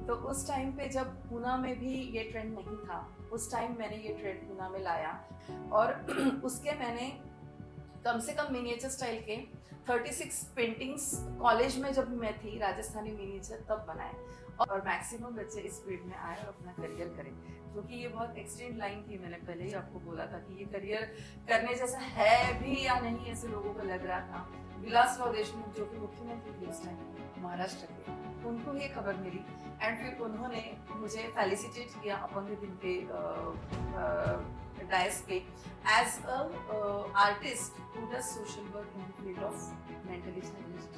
तो उस टाइम पे जब पूना में भी ये ट्रेंड नहीं था, उस टाइम मैंने ये ट्रेंड पूना में लाया और उसके मैंने कम से कम मिनिएचर स्टाइल के 36 पेंटिंग्स कॉलेज में जब मैं थी राजस्थानी मिनिएचर तब बनाए और मैक्सिमम बच्चे इस फील्ड में आए और अपना करियर करें, क्योंकि ये बहुत एक्सटेंड लाइन थी। मैंने पहले ही आपको बोला था कि ये करियर करने जैसा है भी या नहीं, ऐसे लोगों को लग रहा था। विलासराव देशमुख जो कि मुख्यमंत्री थे उस टाइम महाराष्ट्र के, उनको ये खबर मिली एंड फिर उन्होंने मुझे फेलिसिटेट किया अपंग दिन के डायस पे as a artist who does social work in the field of mentally challenged.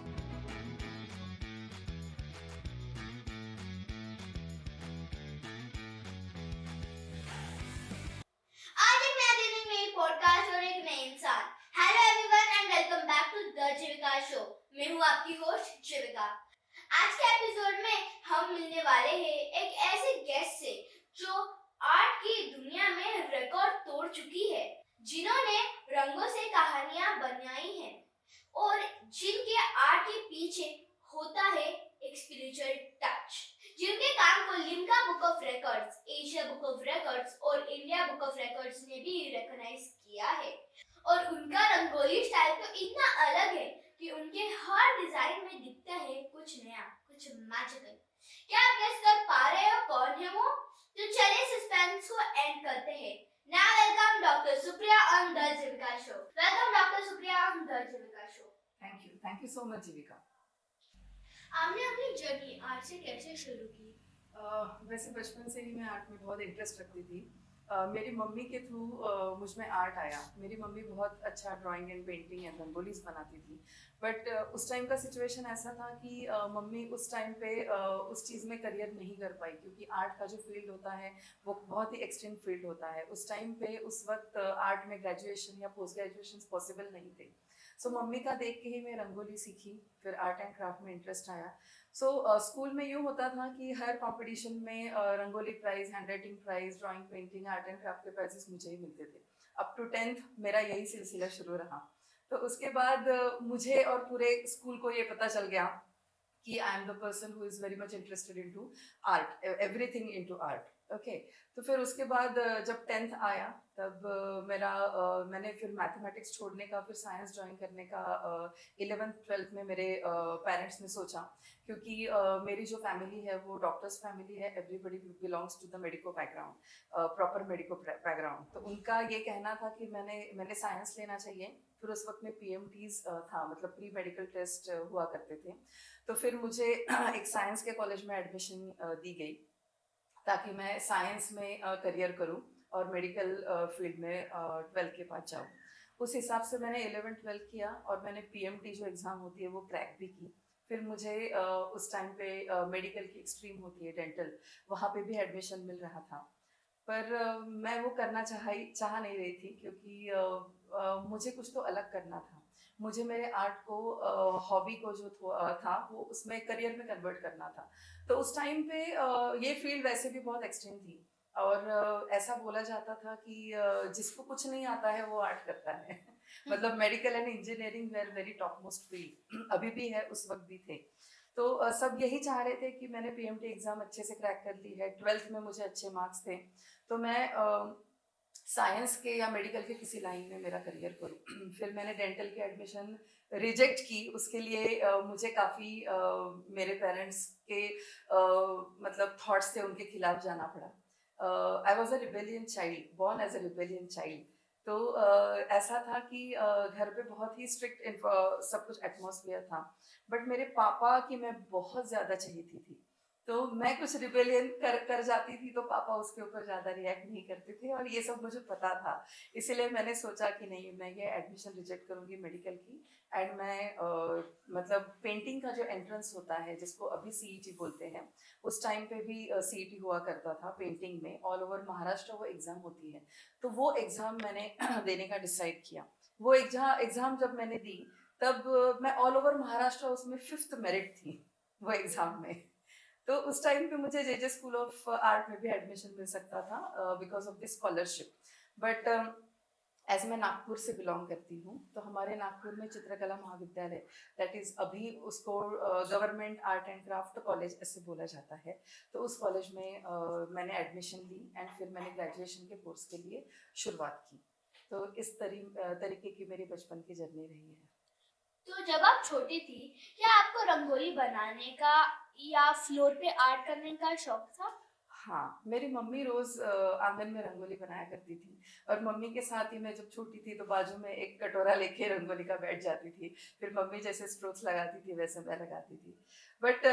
आज एक नया दिन, एक नई पॉडकास्ट और एक नए इंसान। Hello everyone and welcome back to the Jeevika show. मैं हूँ आपकी होस्ट जीविका। आज के एपिसोड में हम मिलने वाले हैं एक ऐसे गेस्ट से जो आर्ट की दुनिया में रिकॉर्ड तोड़ चुकी है, जिन्होंने रंगों से कहानियां बनाई हैं और जिनके आर्ट के पीछे होता है एक स्पिरिचुअल टच, जिनके काम को Limca book of records, Asia book of records और इंडिया बुक ऑफ रिकॉर्ड्स ने भी रिकॉग्नाइज किया है। और उनका रंगोली स्टाइल तो इतना अलग है कि उनके हर डिजाइन में दिखता है कुछ नया, कुछ मैजिकल। क्या आप गेस कर पा रहे हो कौन है वो? तो चलिए सस्पेंस को एंड करते हैं। Now welcome Dr. Supriya on the Jivika Show. Welcome Dr. Supriya on the Jivika Show. Thank you so much जीविका। आपने अपनी जर्नी आर्ट से कैसे शुरू की? वैसे बचपन से ही मैं आर्ट में बहुत इंटरेस्ट रखती थी। मेरी मम्मी के थ्रू मुझ में आर्ट आया। मेरी मम्मी बहुत अच्छा drawing and painting and rangolis बनाती थी, बट उस टाइम का सिचुएशन ऐसा था कि मम्मी उस टाइम पे उस चीज़ में करियर नहीं कर पाई, क्योंकि आर्ट का जो फील्ड होता है वो बहुत ही एक्सटेंड फील्ड होता है। उस टाइम पे उस वक्त आर्ट में ग्रेजुएशन या पोस्ट ग्रेजुएशन पॉसिबल नहीं थे। सो मम्मी का देख के ही मैं रंगोली सीखी, फिर आर्ट एंड क्राफ्ट में इंटरेस्ट आया। स्कूल में यूँ होता था कि हर कंपटीशन में rangoli prize, handwriting prize, drawing, painting, art and craft के प्राइजेस मुझे ही मिलते थे। अप टू 10th मेरा यही सिलसिला शुरू रहा। तो उसके बाद मुझे और पूरे स्कूल को ये पता चल गया कि I am the person who is very much interested into art, everything into art. Okay, तो फिर उसके बाद जब 10th आया तब मैंने फिर मैथमेटिक्स छोड़ने का, फिर साइंस ज्वाइन करने का 11th 12th में मेरे पेरेंट्स ने सोचा, क्योंकि मेरी जो फैमिली है वो डॉक्टर्स फैमिली है, everybody belongs to the medico background, proper medico background. तो उनका ये कहना था कि मैंने साइंस लेना चाहिए। फिर उस वक्त में पीएमटीज था, मतलब प्री मेडिकल टेस्ट हुआ करते थे। तो फिर मुझे एक साइंस के कॉलेज में एडमिशन दी गई ताकि मैं साइंस में करियर करूं और मेडिकल फील्ड में 12th के बाद जाऊं। उस हिसाब से मैंने 11th 12th किया और मैंने पीएमटी जो एग्ज़ाम होती है वो क्रैक भी की। फिर मुझे उस टाइम पे मेडिकल की एक्सट्रीम होती है डेंटल, वहाँ पे भी एडमिशन मिल रहा था, पर मैं वो करना चाह नहीं रही थी, क्योंकि मुझे कुछ तो अलग करना था। मुझे मेरे आर्ट को, हॉबी को जो था वो उसमें करियर में कन्वर्ट करना था। तो उस टाइम पे ये फील्ड वैसे भी बहुत एक्सटेंड थी और ऐसा बोला जाता था कि जिसको कुछ नहीं आता है वो आर्ट करता है। मतलब medical and engineering were very top most field, अभी भी है, उस वक्त भी थे। तो सब यही चाह रहे थे कि मैंने पीएमटी एग्ज़ाम अच्छे से क्रैक कर ली है, 12th में मुझे अच्छे मार्क्स थे, तो मैं साइंस के या मेडिकल के किसी लाइन में मेरा करियर करूँ। फिर मैंने डेंटल की एडमिशन रिजेक्ट की। उसके लिए मुझे काफ़ी मेरे पेरेंट्स के मतलब थॉट्स थे, उनके खिलाफ जाना पड़ा। I was a rebellion child, born as a rebellion child. तो ऐसा था कि घर पे बहुत ही स्ट्रिक्ट सब कुछ एटमॉस्फेयर था, बट मेरे पापा की मैं बहुत ज़्यादा चहेती थी। तो मैं कुछ रिबेलियन कर जाती थी तो पापा उसके ऊपर ज़्यादा रिएक्ट नहीं करते थे, और ये सब मुझे पता था। इसीलिए मैंने सोचा कि नहीं, मैं ये एडमिशन रिजेक्ट करूँगी मेडिकल की, एंड मैं मतलब पेंटिंग का जो एंट्रेंस होता है जिसको अभी सीईटी बोलते हैं, उस टाइम पे भी सीईटी हुआ करता था पेंटिंग में, ऑल ओवर महाराष्ट्र वो एग्ज़ाम होती है। तो वो एग्ज़ाम मैंने देने का डिसाइड किया। वो एग्ज़ाम जब मैंने दी तब मैं ऑल ओवर महाराष्ट्र उसमें 5th मेरिट थी वो एग्ज़ाम में। तो उस टाइम पे मुझे जेजे स्कूल ऑफ आर्ट में भी एडमिशन मिल सकता था because of this scholarship, but as मैं नागपुर से बिलोंग करती हूँ, तो हमारे नागपुर में चित्रकला महाविद्यालय, दैट इज़ अभी उसको government art and craft college ऐसे बोला जाता है, तो उस कॉलेज में मैंने एडमिशन ली एंड फिर मैंने ग्रेजुएशन के कोर्स के लिए शुरुआत की। तो इस तरीके की मेरी बचपन की जर्नी रही है। तो जब आप छोटी थी, क्या आपको रंगोली बनाने का या फ्लोर पे आर्ट करने का शौक था? हाँ, मेरी मम्मी रोज आंगन में रंगोली बनाया करती थी, और मम्मी के साथ ही मैं जब छोटी थी तो बाजू में एक कटोरा लेके रंगोली का बैठ जाती थी। फिर मम्मी जैसे स्ट्रोक्स लगाती थी वैसे मैं लगाती थी। बट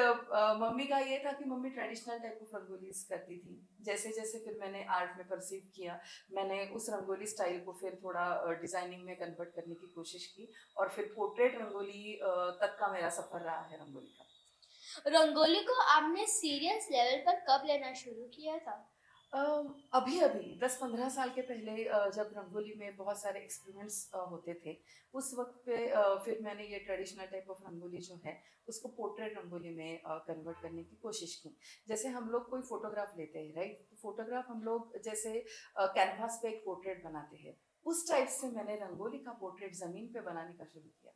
मम्मी का ये था कि mummy traditional type of rangolis करती थी। जैसे जैसे फिर मैंने आर्ट में परसीव किया, मैंने उस रंगोली स्टाइल को फिर थोड़ा डिजाइनिंग में कन्वर्ट करने की कोशिश की, और फिर पोर्ट्रेट रंगोली तक का मेरा सफर रहा है रंगोली का। रंगोली को आपने सीरियस लेवल पर कब लेना शुरू किया था? अभी अभी 10-15 साल के पहले जब रंगोली में बहुत सारे एक्सपेरिमेंट्स होते थे, उस वक्त पे फिर मैंने ये ट्रेडिशनल टाइप ऑफ रंगोली जो है उसको पोर्ट्रेट रंगोली में कन्वर्ट करने की कोशिश की। जैसे हम लोग कोई फोटोग्राफ लेते हैं, राइट, तो फोटोग्राफ हम लोग जैसे कैनवास पे एक पोर्ट्रेट बनाते हैं, उस टाइप से मैंने रंगोली का पोर्ट्रेट जमीन पे बनाने का शुरू किया।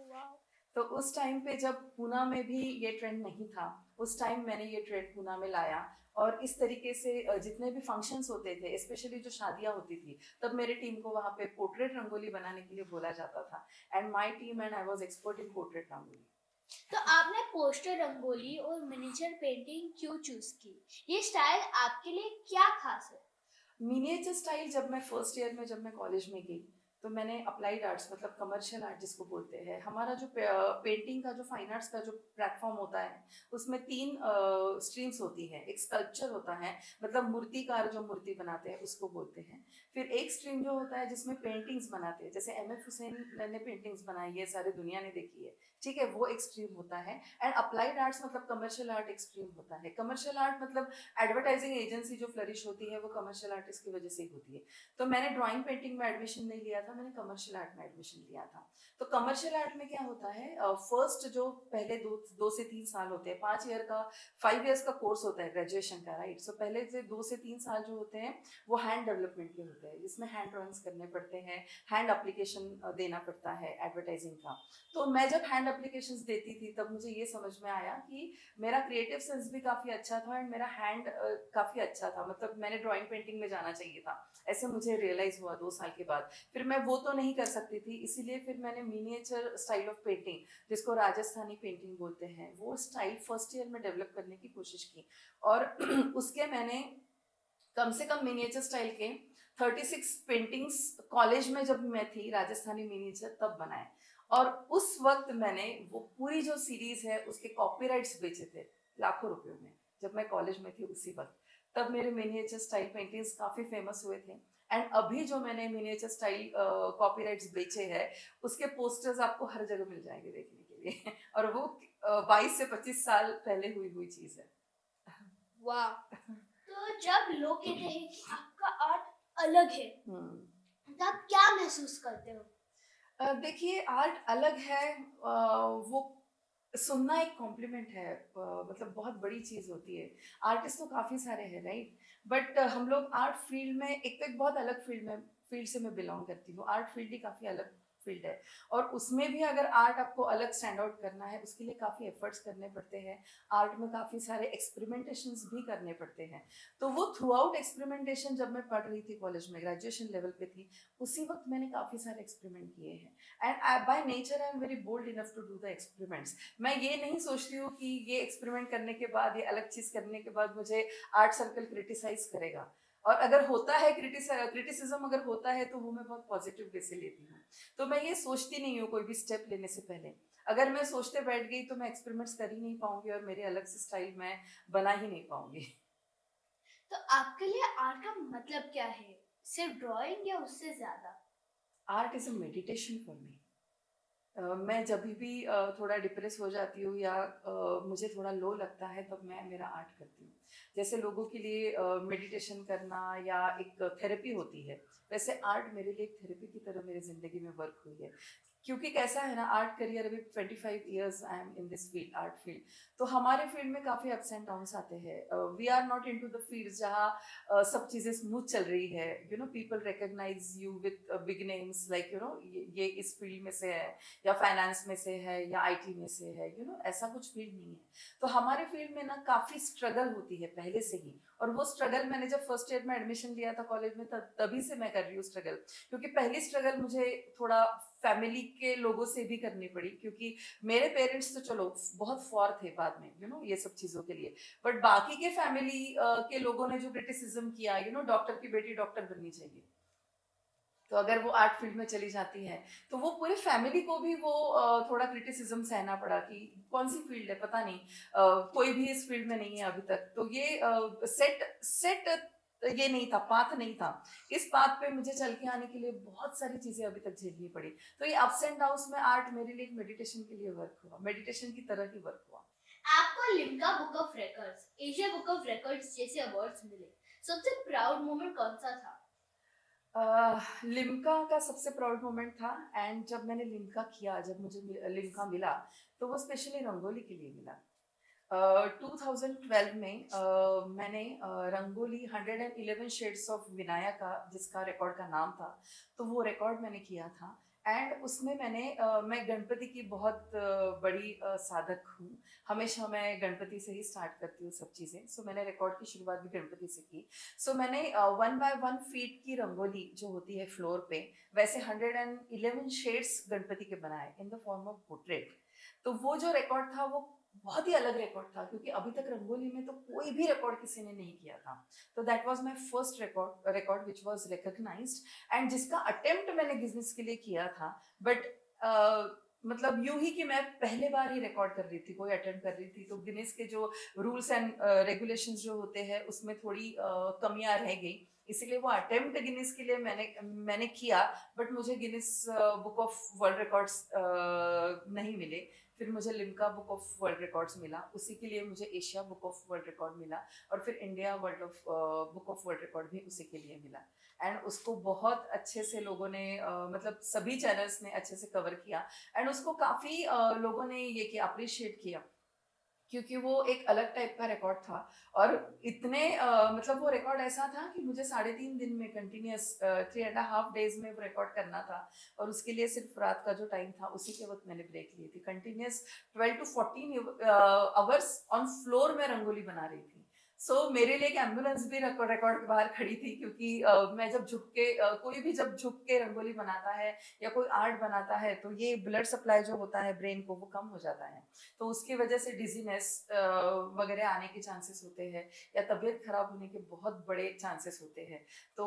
वाह। तो उस टाइम पे जब पूना में भी ये ट्रेंड नहीं था, उस टाइम मैंने ये ट्रेंड पूना में लाया, और इस तरीके से जितने भी फंक्शंस होते थे, स्पेशली जो शादियां होती थी, तब मेरे टीम को वहाँ पे पोर्ट्रेट रंगोली बनाने के लिए बोला जाता था, and my team and I was expert in portrait rangoli. तो आपने पोस्टर रंगोली और मिनिएचर पेंटिंग क्यों चूज की? ये स्टाइल आपके लिए क्या खास है? मिनिएचर स्टाइल जब मैं फर्स्ट ईयर में जब मैं कॉलेज में गई, तो मैंने अप्लाइड आर्ट्स मतलब कमर्शियल आर्ट जिसको बोलते हैं, हमारा जो पेंटिंग का जो फाइन आर्ट्स का जो प्लेटफॉर्म होता है, उसमें 3 स्ट्रीम्स होती है। एक स्कल्पचर होता है, मतलब मूर्तिकार जो मूर्ति बनाते हैं उसको बोलते हैं। फिर एक स्ट्रीम जो होता है जिसमें पेंटिंग्स बनाते हैं, जैसे एम एफ हुसैन ने पेंटिंग्स बनाई है, सारी दुनिया ने देखी है, ठीक है, वो एक स्ट्रीम होता है। एंड अप्लाइड आर्ट्स मतलब कमर्शियल आर्ट एक स्ट्रीम होता है। कमर्शियल आर्ट मतलब एडवर्टाइजिंग एजेंसी जो फ्लरिश होती है वो कमर्शियल आर्टिस्ट की वजह से ही होती है। तो मैंने ड्राइंग पेंटिंग में एडमिशन नहीं लिया था, मैंने कमर्शियल आर्ट में एडमिशन लिया था। तो कमर्शियल आर्ट में क्या होता है, फर्स्ट जो पहले 2 से 3 साल होते हैं, 5 ईयर का 5 ईयर्स का कोर्स होता है ग्रेजुएशन का, राइट। सो पहले से 2 से 3 साल जो होते हैं वो हैंड डेवलपमेंट के होते हैं, जिसमें हैंड ड्राइंग्स करने पड़ते हैं, हैंड एप्लीकेशन देना पड़ता है एडवर्टाइजिंग का। तो मैं जब हैंड एप्लीकेशंस देती थी तब मुझे ये समझ में आया कि मेरा क्रिएटिव सेंस भी काफ़ी अच्छा था, एंड मेरा हैंड काफ़ी अच्छा था, मतलब मैंने ड्राइंग पेंटिंग में जाना चाहिए था, ऐसे मुझे रियलाइज हुआ 2 साल के बाद। फिर मैं वो तो नहीं कर सकती थी, इसीलिए फिर मैंने मिनिएचर स्टाइल ऑफ पेंटिंग, जिसको राजस्थानी पेंटिंग बोलते हैं, वो स्टाइल फर्स्ट ईयर में डेवलप करने की कोशिश की। और उसके मैंने कम से कम मिनिएचर स्टाइल के 36 पेंटिंग्स कॉलेज में जब मैं थी, राजस्थानी मिनिएचर तब बनाए। और उस वक्त मैंने वो पूरी जो सीरीज है उसके कॉपीराइट्स बेचे थे लाखों रुपयों में, जब मैं कॉलेज में थी उसी वक्त। तब मेरे मिनिएचर स्टाइल पेंटिंग्स काफ़ी फेमस हुए थे। एंड अभी जो मैंने मिनिएचर स्टाइल कॉपीराइट्स बेचे हैं, उसके पोस्टर्स आपको हर जगह मिल जाएंगे देखने के लिए और वो 22 से 25 साल पहले हुई चीज़ है। वाह। तो जब लोग कहते हैं कि आपका आर्ट अलग है, तो आप क्या महसूस करते हो? देखिए, आर्ट अलग है, वो सुनना एक कॉम्प्लीमेंट है, मतलब बहुत बड़ी चीज़ होती है। आर्टिस्ट तो काफ़ी सारे हैं, राइट, बट हम लोग आर्ट फील्ड में एक तो एक बहुत अलग फील्ड से मैं बिलोंग करती हूँ। आर्ट फील्ड ही काफ़ी अलग फील्ड है, और उसमें भी अगर आर्ट आपको अलग स्टैंड आउट करना है, उसके लिए काफ़ी एफर्ट्स करने पड़ते हैं। आर्ट में काफ़ी सारे एक्सपेरिमेंटेशंस भी करने पड़ते हैं। तो वो थ्रू आउट एक्सपेरिमेंटेशन जब मैं पढ़ रही थी कॉलेज में, ग्रेजुएशन लेवल पे थी, उसी वक्त मैंने काफ़ी सारे एक्सपेरिमेंट किए हैं। And by nature I am very bold enough to do the experiments. मैं ये नहीं सोचती हूँ कि ये एक्सपेरिमेंट करने के बाद, ये अलग चीज़ करने के बाद मुझे आर्ट सर्कल क्रिटिसाइज करेगा, और अगर होता है क्रिटिसिज्म अगर होता है तो वो मैं बहुत पॉजिटिव वे से लेती हूँ। तो मैं ये सोचती नहीं हूँ कोई भी स्टेप लेने से पहले। अगर मैं सोचते बैठ गई तो मैं एक्सपेरिमेंट्स कर ही नहीं पाऊंगी, और मेरे अलग से स्टाइल मैं बना ही नहीं पाऊंगी। तो आपके लिए आर्ट का मतलब क्या है? सिर्फ ड्राइंग या उससे ज्यादा? Art is a meditation for me. मैं जब भी थोड़ा डिप्रेस हो जाती हूँ या मुझे थोड़ा लो लगता है, तब मैं मेरा आर्ट करती हूँ। जैसे लोगों के लिए मेडिटेशन करना या एक थेरेपी होती है, वैसे आर्ट मेरे लिए एक थेरेपी की तरह मेरी ज़िंदगी में वर्क हुई है। क्योंकि कैसा है ना, आर्ट करियर अभी 25 years I am in this field, art field. तो हमारे फील्ड में काफ़ी अप्स एंड डाउन्स आते हैं। We are not into the field जहाँ सब चीज़ें स्मूथ चल रही है। You know, people recognize you with big names, like you know ये इस फील्ड में से है, या फाइनेंस में से है, या आईटी में से है। यू नो, ऐसा कुछ फील्ड नहीं है। तो हमारे फील्ड में ना काफ़ी स्ट्रगल होती है पहले से ही। और वो स्ट्रगल मैंने जब फर्स्ट ईयर में एडमिशन लिया था कॉलेज में, तभी से मैं कर रही हूँ स्ट्रगल। क्योंकि पहली स्ट्रगल मुझे थोड़ा फैमिली के लोगों से भी करनी पड़ी, क्योंकि मेरे पेरेंट्स तो चलो बहुत फॉर थे बाद में, यू नो, ये सब चीज़ों के लिए। बट बाकी के फैमिली के लोगों ने जो क्रिटिसिज्म किया, यू नो, डॉक्टर की बेटी डॉक्टर बननी चाहिए, तो अगर वो आर्ट फील्ड में चली जाती है तो वो पूरे फैमिली को भी वो थोड़ा क्रिटिसिज्म सहना पड़ा कि कौन सी फील्ड है, पता नहीं, कोई भी इस फील्ड में नहीं है अभी तक। तो ये सेट सेट ये नहीं था, पाथ नहीं था। इस पाथ पे मुझे चल के आने के लिए बहुत सारी चीजें अभी तक झेलनी पड़ी। तो ये अप्स एंड डाउन्स में आर्ट मेरे लिए एक मेडिटेशन के लिए वर्क हुआ, मेडिटेशन की तरह ही वर्क हुआ। आपको Limca book of records, Asia book of records जैसे अवार्ड्स मिले, सबसे प्राउड मोमेंट कौन सा था? लिम्का का सबसे प्राउड मोमेंट था। एंड जब मैंने लिम्का किया, जब मुझे लिम्का मिला, तो वो स्पेशली रंगोली के लिए मिला। 2012 में मैंने रंगोली 111 शेड्स ऑफ विनायक का, जिसका रिकॉर्ड का नाम था, तो वो रिकॉर्ड मैंने किया था। एंड उसमें मैं गणपति की बहुत बड़ी साधक हूँ। हमेशा मैं गणपति से ही स्टार्ट करती हूँ सब चीज़ें। सो मैंने रिकॉर्ड की शुरुआत भी गणपति से की। सो मैंने 1 by 1 फीट की रंगोली जो होती है फ्लोर पे, वैसे 111 शेड्स गणपति के बनाए in the form of portrait. तो वो जो रिकॉर्ड था वो बहुत ही अलग रिकॉर्ड था, क्योंकि अभी तक रंगोली में तो कोई भी रिकॉर्ड किसी ने नहीं किया था। तो that was my first record which was recognized. And जिसका अटेम्प्ट मैंने गिनीज के लिए किया था। बट मतलब यूं ही कि मैं पहले बार ही रिकॉर्ड कर रही थी, कोई अटेम्प्ट कर रही थी, तो गिनीज के जो रूल्स एंड रेगुलेशंस जो होते हैं उसमें थोड़ी कमियां रह गई। इसीलिए वो अटेम्प्ट गिनीज के लिए मैंने किया। बट मुझे Guinness book of world records नहीं मिले। फिर मुझे Limca book of world records मिला, उसी के लिए मुझे Asia book of world record मिला, और फिर India book of world record भी उसी के लिए मिला। एंड उसको बहुत अच्छे से लोगों ने मतलब सभी चैनल्स ने अच्छे से कवर किया। एंड उसको काफ़ी लोगों ने ये किया, अप्रिशिएट किया, क्योंकि वो एक अलग टाइप का रिकॉर्ड था। और इतने मतलब वो रिकॉर्ड ऐसा था कि मुझे 3.5 दिन में कंटिन्यूस 3.5 डेज में वो रिकॉर्ड करना था। और उसके लिए सिर्फ रात का जो टाइम था उसी के वक्त मैंने ब्रेक ली थी। Continuous 12 to 14 hours on floor में रंगोली बना रही थी। सो मेरे लिए एक एम्बुलेंस भी रिकॉर्ड के बाहर खड़ी थी, क्योंकि मैं जब झुक के कोई भी जब झुक के रंगोली बनाता है या कोई आर्ट बनाता है, तो ये ब्लड सप्लाई जो होता है ब्रेन को, वो कम हो जाता है। तो उसकी वजह से डिजीनेस वगैरह आने के चांसेस होते हैं, या तबीयत खराब होने के बहुत बड़े चांसेस होते हैं। तो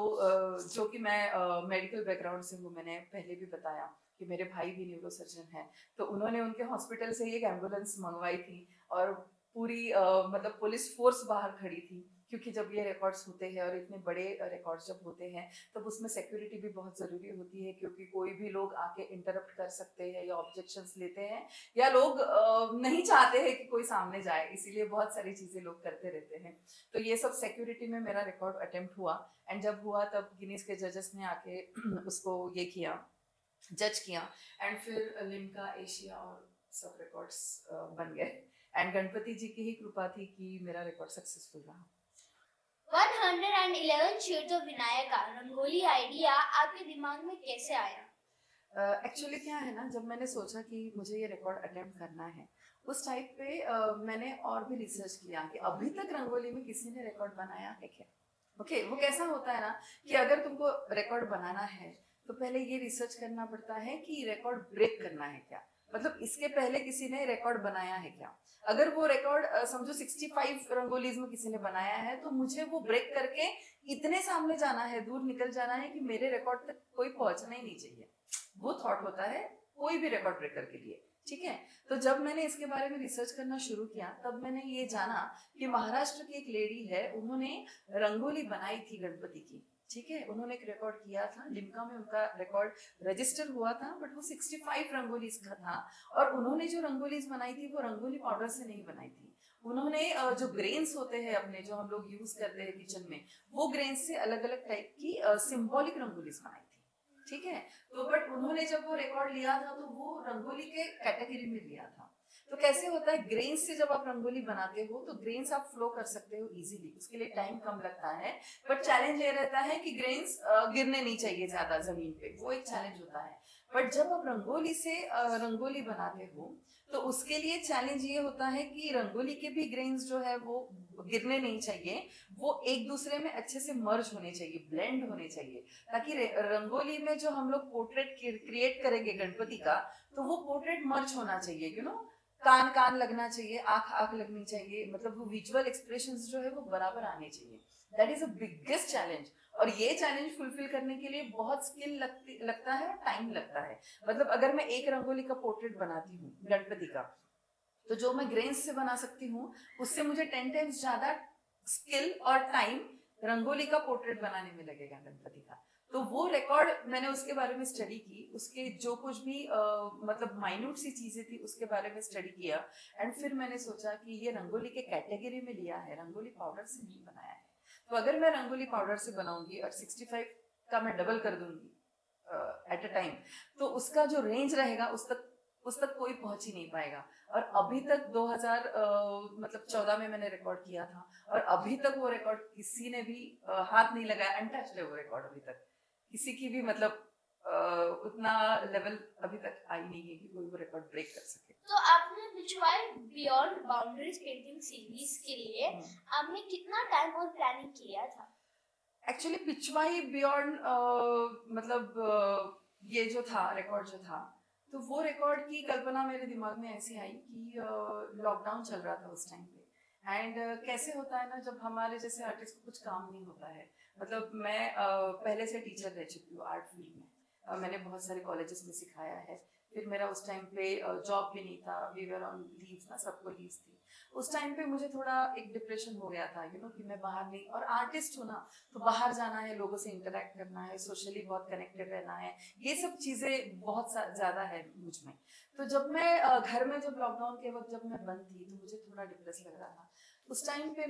जो कि मैं मेडिकल बैकग्राउंड से हूँ, मैंने पहले भी बताया कि मेरे भाई भी न्यूरो सर्जन है। तो उन्होंने उनके हॉस्पिटल से एक एम्बुलेंस मंगवाई थी, और पूरी मतलब पुलिस फोर्स बाहर खड़ी थी, क्योंकि जब ये रिकॉर्ड्स होते हैं और इतने बड़े रिकॉर्ड्स जब होते हैं, तब उसमें सिक्योरिटी भी बहुत ज़रूरी होती है, क्योंकि कोई भी लोग आके इंटरप्ट कर सकते हैं या ऑब्जेक्शंस लेते हैं, या लोग नहीं चाहते हैं कि कोई सामने जाए, इसीलिए बहुत सारी चीज़ें लोग करते रहते हैं। तो ये सब सिक्योरिटी में मेरा रिकॉर्ड अटेम्प्ट हुआ। एंड जब हुआ तब गिनीज के जजेस ने आके उसको ये किया, जज किया। एंड फिर लिम्का, एशिया और सब रिकॉर्ड्स बन गए। एंड गणपति जी की ही कृपा थी कि मेरा रिकॉर्ड सक्सेसफुल रहा। 111 शेड्स ऑफ विनायक का रंगोली आइडिया आपके दिमाग में कैसे आया? एक्चुअली क्या है ना, जब मैंने सोचा कि मुझे ये रिकॉर्ड अटेम्प्ट करना है, उस टाइप पे मैंने और भी रिसर्च किया कि अभी तक रंगोली में किसी ने रिकॉर्ड बनाया है क्या। ओके, वो कैसा होता है ना कि अगर तुमको रिकॉर्ड बनाना है तो पहले ये रिसर्च करना पड़ता है कि रिकॉर्ड ब्रेक करना है क्या, मतलब इसके पहले किसी ने रिकॉर्ड बनाया है क्या। अगर वो रिकॉर्ड समझो 65 रंगोलीज में किसी ने बनाया है, तो मुझे वो ब्रेक करके इतने सामने जाना है, दूर निकल जाना है कि मेरे रिकॉर्ड तक कोई पहुंचना ही नहीं चाहिए। वो थॉट होता है कोई भी रिकॉर्ड ब्रेकर के लिए, ठीक है। तो जब मैंने इसके बारे में रिसर्च करना शुरू किया, तब मैंने ये जाना कि महाराष्ट्र की एक लेडी है, उन्होंने रंगोली बनाई थी गणपति की, ठीक है। उन्होंने एक रिकॉर्ड किया था, लिम्का में उनका रिकॉर्ड रजिस्टर हुआ था, बट वो 65 रंगोलीज का था। और उन्होंने जो रंगोलीज बनाई थी वो रंगोली पाउडर से नहीं बनाई थी। उन्होंने जो ग्रेन्स होते हैं अपने, जो हम लोग यूज करते हैं किचन में, वो ग्रेन्स से अलग अलग टाइप की सिंबॉलिक रंगोलीज बनाई थी। ठीक है। तो बट उन्होंने जब वो रिकॉर्ड लिया था तो वो रंगोली के कैटेगरी में लिया था। तो कैसे होता है, ग्रेन्स से जब आप रंगोली बनाते हो तो ग्रेन्स आप फ्लो कर सकते हो इजीली, उसके लिए टाइम कम लगता है। बट चैलेंज ये रहता है कि ग्रेन्स गिरने नहीं चाहिए ज्यादा जमीन पे, वो एक चैलेंज होता है। बट जब आप रंगोली से रंगोली बनाते हो तो उसके लिए चैलेंज ये होता है कि रंगोली के भी ग्रेन्स जो है वो गिरने नहीं चाहिए, वो एक दूसरे में अच्छे से मर्ज होने चाहिए, ब्लेंड होने चाहिए, ताकि रंगोली में जो हम लोग पोर्ट्रेट क्रिएट करेंगे गणपति का, तो वो पोर्ट्रेट मर्ज होना चाहिए, कान कान लगना चाहिए, आंख आंख लगनी चाहिए, मतलब वो विजुअल एक्सप्रेशंस जो है वो बराबर आने चाहिए। That is a biggest challenge. और ये चैलेंज फुलफिल करने के लिए बहुत स्किल लगता है और टाइम लगता है। मतलब अगर मैं एक रंगोली का पोर्ट्रेट बनाती हूँ गणपति का, तो जो मैं ग्रेन्स से बना सकती हूँ उससे मुझे 10 टाइम्स ज्यादा स्किल और टाइम रंगोली का पोर्ट्रेट बनाने में लगेगा गणपति का। तो वो रिकॉर्ड मैंने उसके बारे में स्टडी की, उसके जो कुछ भी मतलब माइन्यूट सी चीजें थी उसके बारे में स्टडी किया। एंड फिर मैंने सोचा कि ये रंगोली के कैटेगरी में लिया है, रंगोली पाउडर से नहीं बनाया है। तो अगर मैं रंगोली पाउडर से बनाऊंगी और 65 का मैं डबल कर दूंगी एट अ टाइम, तो उसका जो रेंज रहेगा उस तक कोई पहुंच ही नहीं पाएगा। और अभी तक 2014 में मैंने रिकॉर्ड किया था, और अभी तक वो रिकॉर्ड किसी ने भी हाथ नहीं लगाया, अनटच्ड है वो रिकॉर्ड अभी तक। किसी की भी मतलब उतना लेवल अभी तक आई नहीं है कि कोई वो रिकॉर्ड ब्रेक कर सके। तो आपने Pichhwai beyond boundaries painting series के लिए आपने कितना टाइम और प्लानिंग किया था? एक्चुअली पिछवाई बियॉन्ड ये जो था रिकॉर्ड जो था, तो वो रिकॉर्ड की कल्पना मेरे दिमाग में ऐसी आई कि लॉकडाउन चल रहा था उस टाइम पे। एंड कैसे होता है ना, जब हमारे जैसे आर्टिस्ट को कुछ काम नहीं होता है, मतलब मैं पहले से टीचर रह चुकी हूँ आर्ट फील्ड में, मैंने बहुत सारे कॉलेजेस में सिखाया है। फिर मेरा उस टाइम पे जॉब भी नहीं था, वी वर ऑन लीव ना, सबको लीव थी। उस टाइम पे मुझे थोड़ा एक डिप्रेशन हो गया था, कि मैं बाहर नहीं, और आर्टिस्ट हूँ ना, तो बाहर जाना है, लोगों से इंटरेक्ट करना है, सोशली बहुत कनेक्टेड रहना है, ये सब चीजें बहुत ज्यादा है मुझ में। तो जब मैं घर में, जब लॉकडाउन के वक्त जब मैं बंद थी, तो मुझे थोड़ा डिप्रेस लग रहा था। उस टाइम पे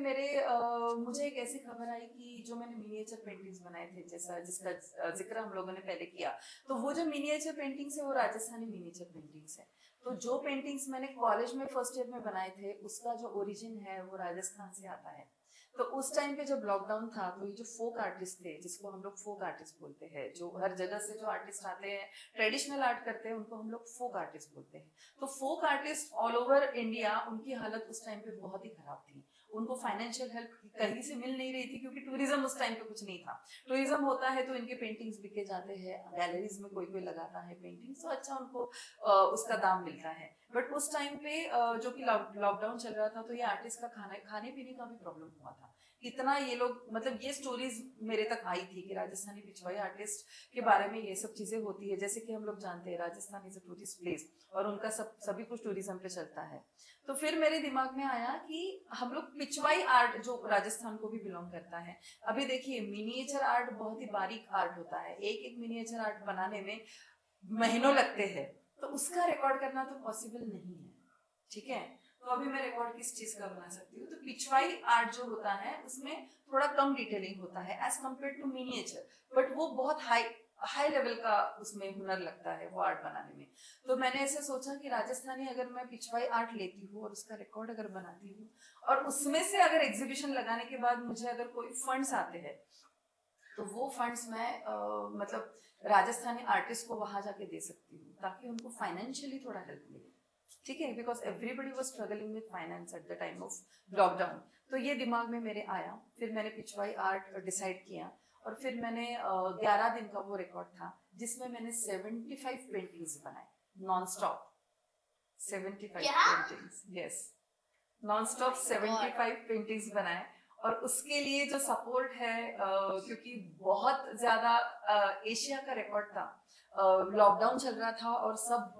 मुझे एक ऐसी खबर आई कि जो मैंने मिनिएचर पेंटिंग्स बनाए थे, जैसा जिसका जिक्र हम लोगों ने पहले किया, तो वो जो मिनिएचर पेंटिंग्स है वो राजस्थानी मिनिएचर पेंटिंग्स है। तो जो पेंटिंग्स मैंने कॉलेज में फर्स्ट ईयर में बनाए थे, उसका जो ओरिजिन है वो राजस्थान से आता है। तो उस टाइम पे जब लॉकडाउन था, तो ये जो फोक आर्टिस्ट थे, जिसको हम लोग फोक आर्टिस्ट बोलते हैं, जो हर जगह से जो आर्टिस्ट आते हैं ट्रेडिशनल आर्ट करते हैं, उनको हम लोग फोक आर्टिस्ट बोलते हैं। तो folk artist all over India, उनकी हालत उस टाइम पे बहुत ही खराब थी। उनको फाइनेंशियल हेल्प कहीं से मिल नहीं रही थी, क्योंकि टूरिज्म उस टाइम पे कुछ नहीं था। टूरिज्म होता है तो इनके पेंटिंग्स बिके जाते हैं, गैलरीज में कोई कोई लगाता है पेंटिंग्स, तो अच्छा उनको उसका दाम मिलता है। बट उस टाइम पे जो कि लॉकडाउन चल रहा था, तो ये आर्टिस्ट का खाने पीने का भी प्रॉब्लम हुआ था। इतना ये लोग, मतलब ये स्टोरीज मेरे तक आई थी कि राजस्थानी पिछवाई आर्टिस्ट के बारे में ये सब चीजें होती है। जैसे कि हम लोग जानते हैं Rajasthan is a tourist place, और उनका सभी कुछ टूरिज्म पे चलता है। तो फिर मेरे दिमाग में आया कि हम लोग पिछवाई आर्ट, जो राजस्थान को भी बिलोंग करता है, अभी देखिए मिनिएचर आर्ट बहुत ही बारीक आर्ट होता है, एक एक मिनिएचर आर्ट बनाने में महीनों लगते हैं, तो उसका रिकॉर्ड करना तो पॉसिबल नहीं है, ठीक है। तो अभी मैं रिकॉर्ड किस चीज का बना सकती हूँ, तो पिछवाई आर्ट जो होता है उसमें थोड़ा कम डिटेलिंग होता है as compare to miniature, but वो बहुत हाई लेवल का उसमें हुनर लगता है वो आर्ट बनाने में। तो मैंने ऐसे सोचा कि राजस्थानी अगर मैं पिछवाई आर्ट लेती हूँ और उसका रिकॉर्ड अगर बनाती हूँ, और उसमें से अगर एग्जीबिशन लगाने के बाद मुझे अगर कोई फंड्स आते हैं, तो वो फंड्स मैं मतलब राजस्थानी आर्टिस्ट को वहां जाके दे सकती हूँ, ताकि उनको फाइनेंशियली थोड़ा हेल्प मिले, ठीक है, because everybody was struggling with finance at the time of lockdown. तो ये दिमाग में मेरे आया, फिर मैंने पिछवाई आर्ट डिसाइड किया, और फिर मैंने 11 दिन का वो रिकॉर्ड था, जिसमें मैंने 75 पेंटिंग्स बनाए non stop. 75 paintings, yes, non stop 75 paintings बनाए। और उसके लिए जो सपोर्ट है, क्योंकि बहुत ज्यादा एशिया का रिकॉर्ड था, लॉकडाउन चल रहा था, और सब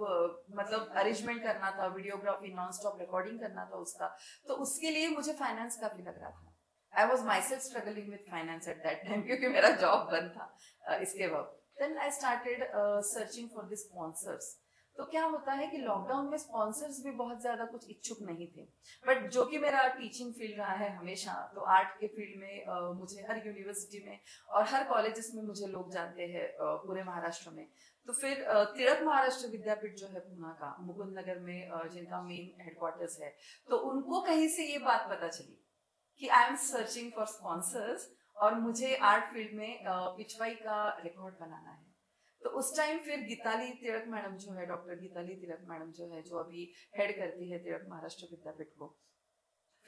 मतलब अरेंजमेंट करना था, वीडियोग्राफी, नॉन स्टॉप रिकॉर्डिंग करना था उसका, तो उसके लिए मुझे फाइनेंस काफी लग रहा था। I was myself struggling with finance at that time, क्योंकि मेरा जॉब बंद था इसके वक्त। Then I started searching for the sponsors. तो क्या होता है कि लॉकडाउन में स्पॉन्सर्स भी बहुत ज़्यादा कुछ इच्छुक नहीं थे, बट जो कि मेरा टीचिंग फील्ड रहा है हमेशा, तो आर्ट के फील्ड में मुझे हर यूनिवर्सिटी में और हर कॉलेजेस में मुझे लोग जानते हैं पूरे महाराष्ट्र में। तो फिर तिलक महाराष्ट्र विद्यापीठ जो है पूना का, मुकुंद नगर में जिनका मेन हेडक्वार्टर्स है, तो उनको कहीं से ये बात पता चली कि I am searching for sponsors और मुझे आर्ट फील्ड में पिछवाई का रिकॉर्ड बनाना है। तो उस टाइम फिर गीताली तिलक मैडम जो है, डॉक्टर गीताली तिलक मैडम जो है, जो अभी हेड करती है तिलक महाराष्ट्र विद्यापीठ को,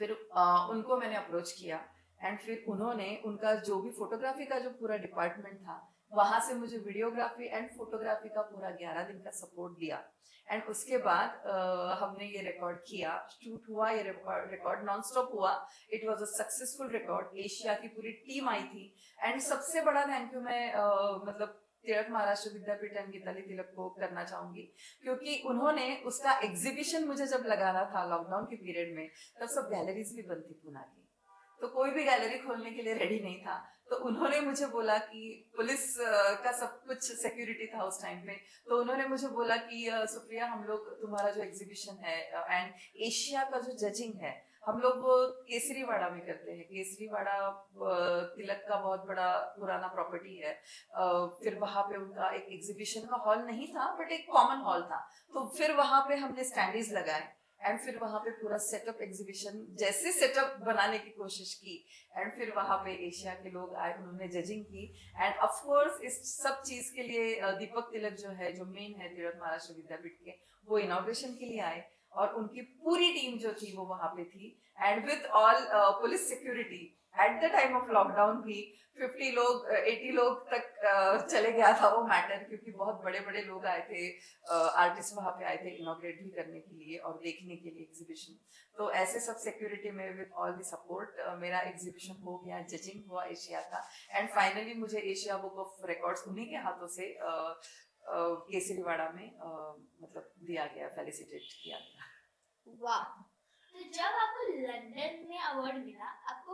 फिर उनको मैंने अप्रोच किया एंड फिर उन्होंने उनका जो भी फोटोग्राफी का जो पूरा डिपार्टमेंट था, वहां से मुझे वीडियोग्राफी एंड फोटोग्राफी का पूरा 11 दिन का सपोर्ट दिया। एंड उसके बाद हमने ये रिकॉर्ड किया, शूट हुआ, ये रिकॉर्ड नॉन स्टॉप हुआ। It was a successful record, Asia की पूरी टीम आई थी। एंड सबसे बड़ा थैंक यू मैं मतलब तिलक महाराष्ट्र विद्यापीठ एंड गीताली तिलक को करना चाहूंगी, क्योंकि उन्होंने उसका एग्जीबिशन मुझे जब लगाना था लॉकडाउन के पीरियड में, तब सब गैलरीज भी बंद थी पुणे की, तो कोई भी गैलरी खोलने के लिए रेडी नहीं था। तो उन्होंने मुझे बोला कि पुलिस का सब कुछ सिक्योरिटी था उस टाइम पे, तो उन्होंने मुझे बोला कि सुप्रिया, हम लोग तुम्हारा जो एग्जीबिशन है एंड एशिया का जो जजिंग है, हम लोग वो केसरीवाड़ा में करते हैं। केसरीवाड़ा तिलक का बहुत बड़ा पुराना प्रॉपर्टी है। फिर वहां पे उनका एक एग्जीबिशन का हॉल नहीं था, बट एक कॉमन हॉल था। तो फिर वहां पे हमने स्टैंडीज लगाए एंड फिर वहां पे पूरा सेटअप, एग्जीबिशन जैसे सेटअप बनाने की कोशिश की। एंड फिर वहां पे एशिया के लोग आए, उन्होंने जजिंग की। एंड ऑफ कोर्स इस सब चीज के लिए दीपक तिलक जो है, जो मेन है तिलक महाराष्ट्र विद्यापीठ के, वो इनॉग्रेशन के लिए आए और उनकी पूरी टीम जो थी वो वहां पे थी। And with all police security, at the time of lockdown भी 50 लोग 80 लोग तक चले गया था वो मैटर, क्योंकि बहुत बड़े बड़े लोग आए थे, आर्टिस्ट वहां पे आए थे इनॉग्रेट भी करने के लिए और देखने के लिए एग्जीबिशन। तो ऐसे सब सिक्योरिटी में विद ऑल द सपोर्ट मेरा एग्जीबिशन हो गया, जजिंग हुआ एशिया का। एंड फाइनली मुझे एशिया बुक ऑफ रिकॉर्ड्स उन्हीं के हाथों से केसरीवाड़ा में मतलब दिया गया, फेलिसिटेट किया गया। वाह। तो जब आपको लंदन में अवार्ड मिला, आपका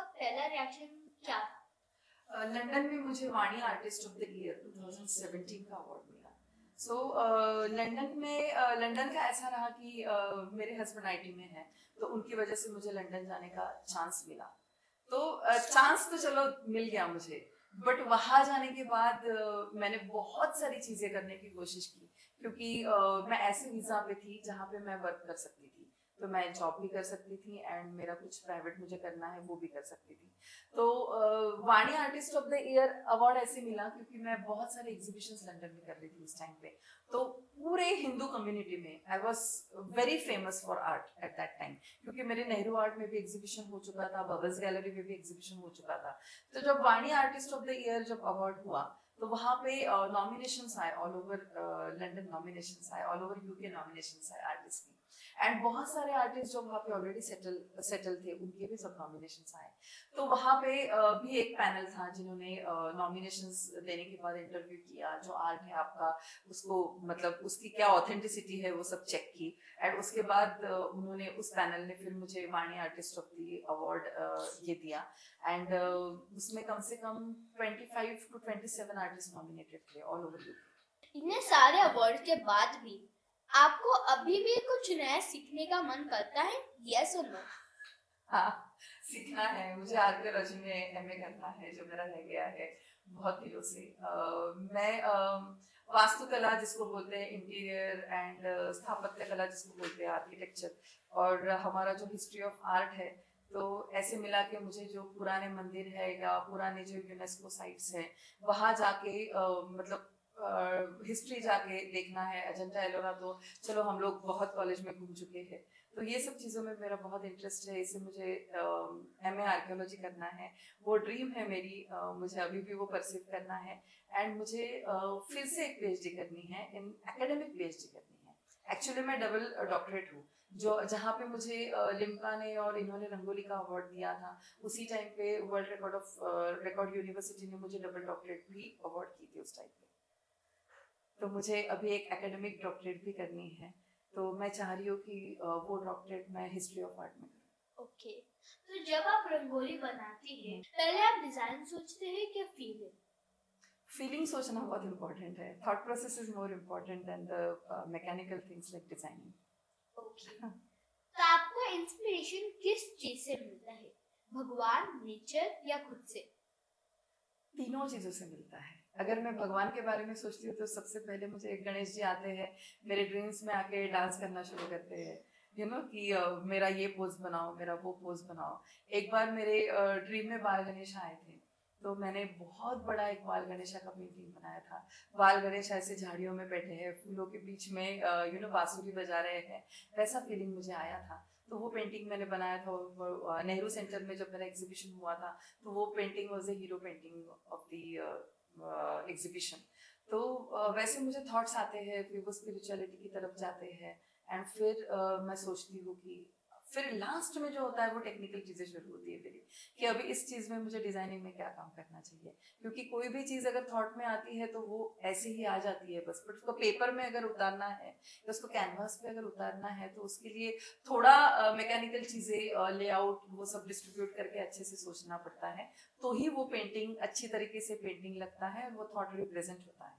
पहला रिएक्शन क्या था? लंदन में मुझे वाणी आर्टिस्ट ऑफ द ईयर 2017 का अवार्ड मिला। सो लंदन का ऐसा रहा कि मेरे हस्बैंड आईटी में है, तो उनकी वजह से मुझे लंदन जाने का चांस मिला। तो चांस तो चलो मिल गया मुझे, बट वहां जाने के बाद मैंने बहुत सारी चीजें करने की कोशिश की, क्योंकि मैं ऐसे वीजा पे थी जहाँ पे मैं वर्क कर सकती थी। तो मैं जॉब भी कर सकती थी एंड मेरा कुछ प्राइवेट मुझे करना है वो भी कर सकती थी। तो Vani artist of the year award ऐसे मिला क्योंकि मैं बहुत सारे एग्जीबिशंस लंदन में कर रही थी उस टाइम पे। तो पूरे हिंदू कम्युनिटी में I was very famous for art at that time, क्योंकि मेरे नेहरू आर्ट में भी एग्जीबिशन हो चुका था, बबल्स गैलरी में भी एग्जीबिशन हो चुका था। तो जब वाणी आर्टिस्ट ऑफ द ईयर जब अवार्ड हुआ, तो वहां पे नॉमिनेशंस आए ऑल ओवर लंदन, नॉमिनेशंस आए ऑल ओवर यूके, नॉमिनेशंस आए आर्टिस्ट की। एंड बहुत सारे आर्टिस्ट जो वहाँ पे ऑलरेडी सेटल थे, उनके भी सब नॉमिनेशंस आए। तो वहाँ पे भी एक पैनल था जिन्होंने नॉमिनेशंस देने के बाद इंटरव्यू किया, जो आर्ट है आपका उसको मतलब उसकी क्या ऑथेंटिसिटी है वो सब चेक की। एंड उसके बाद उन्होंने उस पैनल ने फिर मुझे वाणी आर्टिस्ट ऑफ द अवार्ड ये दिया। एंड उसमें कम से कम 25 to 27 आर्टिस्ट नॉमिनेटेड थे ऑल ओवर यूके। इतने सारे अवार्ड के बाद भी आपको अभी भी कुछ नया सीखने का मन करता है? यस और नो? हाँ, सीखना है मुझे। आर्कियोलॉजी में एमए करना है, जो मेरा रह गया है बहुत दिनों से। मैं वास्तुकला जिसको बोलते हैं, इंटीरियर एंड स्थापत्य कला जिसको बोलते हैं, आर्किटेक्चर, और हमारा जो हिस्ट्री ऑफ आर्ट है, तो ऐसे मिला के मुझे जो पुराने मंदिर है या पुराने जो यूनेस्को साइट्स हैं वहाँ जाके मतलब हिस्ट्री जाके देखना है। अजंता एलोरा तो चलो हम लोग बहुत कॉलेज में घूम चुके हैं, तो ये सब चीज़ों में मेरा बहुत इंटरेस्ट है। इससे मुझे एमए आर्कियोलॉजी करना है, वो ड्रीम है मेरी। मुझे अभी भी वो परसीव करना है। एंड मुझे फिर से एक पीएचडी करनी है, इन एकेडमिक पीएचडी करनी है। एक्चुअली मैं डबल डॉक्टरेट हूँ, जो जहाँ पे मुझे लिम्का ने और इन्होंने रंगोली का अवार्ड दिया था, उसी टाइम पे वर्ल्ड रिकॉर्ड यूनिवर्सिटी ने मुझे डबल डॉक्टरेट भी अवार्ड की थी उस टाइम पे। तो मुझे अभी एक एकेडमिक डॉक्टरेट भी करनी है, तो मैं चाह रही हूँ कि वो डॉक्टरेट मैं हिस्ट्री ऑफ आर्ट में करूँ। ओके। तो जब आप रंगोली बनाती हैं, पहले आप डिजाइन सोचते हैं क्या फीलिंग? फीलिंग सोचना बहुत इम्पोर्टेंट है. Thought process is more important then the mechanical things like designing. Okay, तो आपको इंस्पिरेशन किस चीज से मिलता है? भगवान, नेचर या खुद से? तीनों चीजों से मिलता है. अगर मैं भगवान के बारे में सोचती हूँ तो सबसे पहले मुझे गणेश जी आते हैं, मेरे ड्रीम्स में आके डांस करना शुरू करते हैं. कि मेरा ये पोज बनाओ, मेरा वो पोज बनाओ. एक बार मेरे ड्रीम में बाल गणेश आए थे, तो मैंने बहुत बड़ा एक बाल गणेशा का पेंटिंग बनाया था. बाल गणेश ऐसे झाड़ियों में बैठे हैं, फूलों के बीच में बांसुरी बजा रहे हैं, वैसा फीलिंग मुझे आया था. तो वो पेंटिंग मैंने बनाया था. नेहरू सेंटर में जब मेरा एग्जीबिशन हुआ था, तो वो painting was a hero painting of the exhibition. तो वैसे मुझे थॉट्स आते हैं, फिर वो स्पिरिचुअलिटी की तरफ जाते हैं, एंड फिर मैं सोचती हूँ कि फिर लास्ट में जो होता है वो टेक्निकल चीजें शुरू होती है मेरी, कि अभी इस चीज में मुझे डिजाइनिंग में क्या काम करना चाहिए. क्योंकि कोई भी चीज अगर थॉट में आती है तो वो ऐसे ही आ जाती है बस, बट उसको पेपर में अगर उतारना है या उसको कैनवास पे अगर उतारना है तो उसके लिए थोड़ा मैकेनिकल चीजें, लेआउट, वो सब डिस्ट्रीब्यूट करके अच्छे से सोचना पड़ता है. तो ही वो पेंटिंग अच्छी तरीके से पेंटिंग लगता है और वो थॉट रिप्रेजेंट होता है.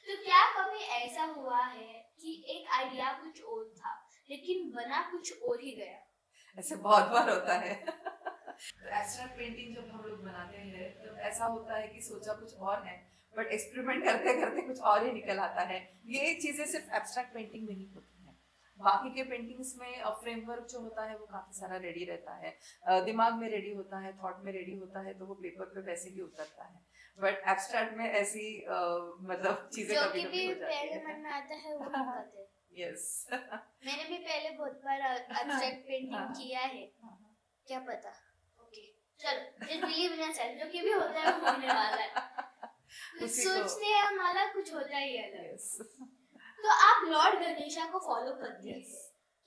तो क्या कभी ऐसा हुआ है कि एक आइडिया कुछ और था लेकिन बना कुछ और ही गया? ऐसे बहुत बार होता है. एब्स्ट्रैक्ट पेंटिंग जब हम लोग बनाते हैं तो ऐसा होता है कि सोचा कुछ और है, बट एक्सपेरिमेंट करते करते कुछ और ही निकल आता है. ये चीजें सिर्फ एब्स्ट्रैक्ट पेंटिंग में ही होती हैं. बाकी के पेंटिंग्स में फ्रेमवर्क जो होता है वो काफी सारा रेडी रहता है, दिमाग में रेडी होता है, थॉट में रेडी होता है, तो वो पेपर पे वैसे भी उतरता है. बट एब्स्ट्रैक्ट में ऐसी मतलब चीजें जो कभी कि कभी भी हो जाती पहले है. मन में आता है वो निकलते हैं. यस. मैंने भी पहले बहुत बार एब्स्ट्रैक्ट पेंटिंग किया है, क्या पता. ओके, चलो, जस्ट बिलीव इन योरसेल्फ, जो कि भी होता है वो होने वाला है. सोचते हैं हमारा कुछ होता ही अलग. तो आप लॉर्ड गणेशा को फॉलो करते हैं,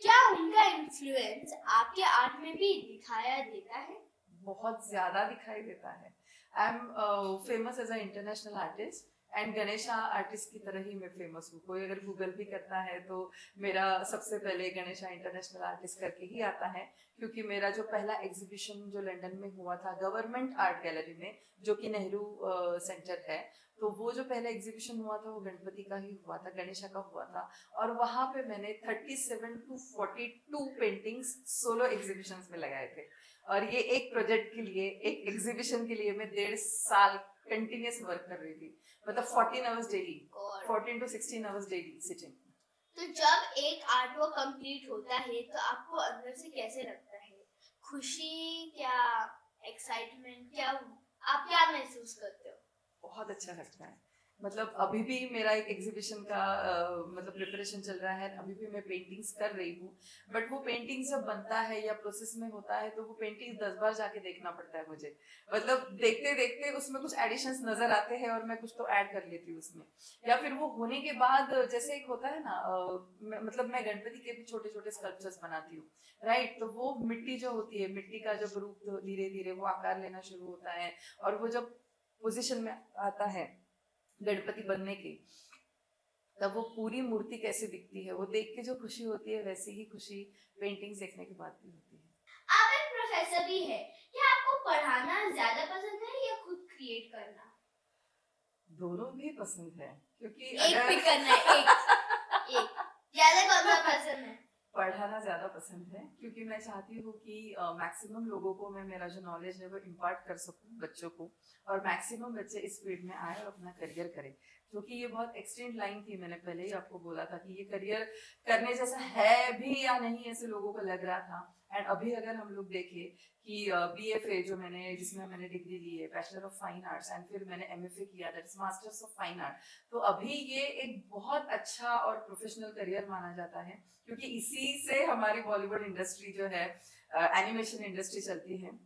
क्या उनका इन्फ्लुएंस आपके आर्ट में भी दिखाया देता है? बहुत ज्यादा दिखाई देता है. I am famous as a international artist, and Ganesha artist की तरह ही मैं फेमस हूँ. कोई अगर गूगल भी करता है तो मेरा सबसे पहले गणेशा इंटरनेशनल आर्टिस्ट करके ही आता है. क्योंकि मेरा जो पहला एग्जीबिशन जो लंदन में हुआ था गवर्नमेंट आर्ट गैलरी में, जो कि नेहरू सेंटर है, तो वो जो पहला एग्जीबिशन हुआ था वो गणपति का ही हुआ था, गणेशा का हुआ था. और वहां पे मैंने 37 to 42 पेंटिंग्स सोलो एग्जीबिशंस में लगाए थे. और ये एक प्रोजेक्ट के लिए, एक एग्जीबिशन के लिए मैं 1.5 साल कंटिन्यूस वर्क कर रही थी. मतलब 14 hours daily, 14 to 16 hours daily sitting. तो जब एक आर्टवर्क कंप्लीट होता है तो आपको अंदर से कैसे लगता है? खुशी, क्या एक्साइटमेंट, क्या आप क्या महसूस करते हो? बहुत अच्छा लगता है. मतलब अभी भी मेरा एक एग्जीबिशन का मतलब प्रिपरेशन चल रहा है, अभी भी मैं पेंटिंग्स कर रही हूँ. बट वो पेंटिंग जब बनता है या प्रोसेस में होता है तो वो पेंटिंग 10 बार जाके देखना पड़ता है मुझे. मतलब देखते देखते उसमें कुछ एडिशंस नजर आते हैं और मैं कुछ तो ऐड कर लेती हूँ उसमें. या फिर वो होने के बाद जैसे एक होता है ना, मतलब मैं गणपति के भी छोटे छोटे स्कल्पचर्स बनाती हूँ, राइट. तो वो मिट्टी जो होती है, मिट्टी का जब रूप धीरे धीरे वो आकार लेना शुरू होता है और वो जब पोजीशन में आता है गणपति बनने की, तब वो पूरी मूर्ति कैसे दिखती है वो देख के जो खुशी होती है, वैसी ही खुशी पेंटिंग्स देखने के बाद भी होती है. आप एक प्रोफेसर भी है, क्या आपको पढ़ाना ज्यादा पसंद है या खुद क्रिएट करना? दोनों भी पसंद है, क्योंकि एक भी करना है, एक ज्यादा कौन सा पसंद है? पढ़ाना ज्यादा पसंद है, क्योंकि मैं चाहती हूँ कि मैक्सिमम लोगों को मैं मेरा जो नॉलेज है वो इम्पार्ट कर सकूँ बच्चों को, और मैक्सिमम बच्चे इस फील्ड में आए और अपना करियर करें. क्योंकि ये बहुत एक्सटेंड लाइन थी, मैंने पहले ही आपको बोला था कि ये करियर करने जैसा है भी या नहीं, ऐसे लोगों को लग रहा था. एंड अभी अगर हम लोग देखें कि BFA जो जिसमें मैंने डिग्री ली है, bachelor of fine arts, and फिर मैंने MFA किया, that is masters of fine art. तो अभी ये एक बहुत अच्छा और प्रोफेशनल करियर माना जाता है, क्योंकि इसी से हमारी बॉलीवुड इंडस्ट्री जो है, एनिमेशन इंडस्ट्री चलती है.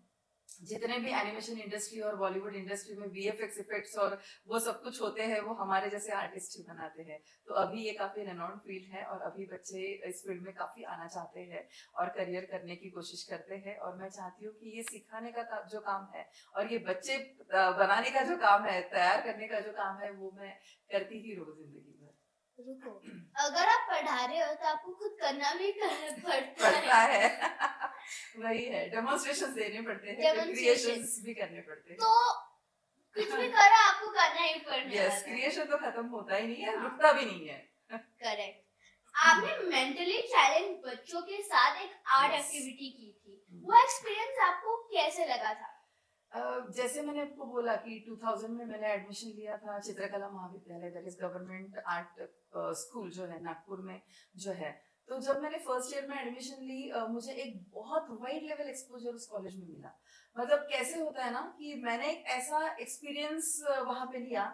जितने भी एनिमेशन इंडस्ट्री और बॉलीवुड इंडस्ट्री में VFX इफेक्ट्स और वो सब कुछ होते हैं, वो हमारे जैसे आर्टिस्ट ही बनाते हैं. तो अभी ये काफी रेनॉन्ड फील्ड है और अभी बच्चे इस फील्ड में काफी आना चाहते हैं और करियर करने की कोशिश करते हैं. और मैं चाहती हूँ कि ये सिखाने का जो काम है और ये बच्चे बनाने का जो काम है, तैयार करने का जो काम है, वो मैं करती ही रहूँ जिंदगी भर. रुको, अगर आप पढ़ा रहे हो तो आपको खुद करना भी पड़ता है. वही है, डेमोन्स्ट्रेशंस देने पड़ते हैं, क्रिएशंस भी करने पड़ते हैं. तो कुछ भी करो आपको करना ही पड़ने यस, वाला है। क्रिएशन तो खत्म होता ही नहीं है, हाँ। रुकता भी नहीं है। करेक्ट। आपने मेंटली चैलेंज बच्चों के साथ एक आर्ट Yes. एक्टिविटी की थी, वो एक्सपीरियंस आपको कैसे लगा था? जैसे मैंने आपको बोला कि 2000 में मैंने एडमिशन लिया था चित्रकला महाविद्यालय, that is government art school जो है नागपुर में जो है। तो जब मैंने फर्स्ट ईयर में एडमिशन ली, मुझे एक बहुत वाइड लेवल एक्सपोजर उस कॉलेज में मिला। मतलब कैसे होता है ना कि मैंने एक ऐसा एक्सपीरियंस वहां पे लिया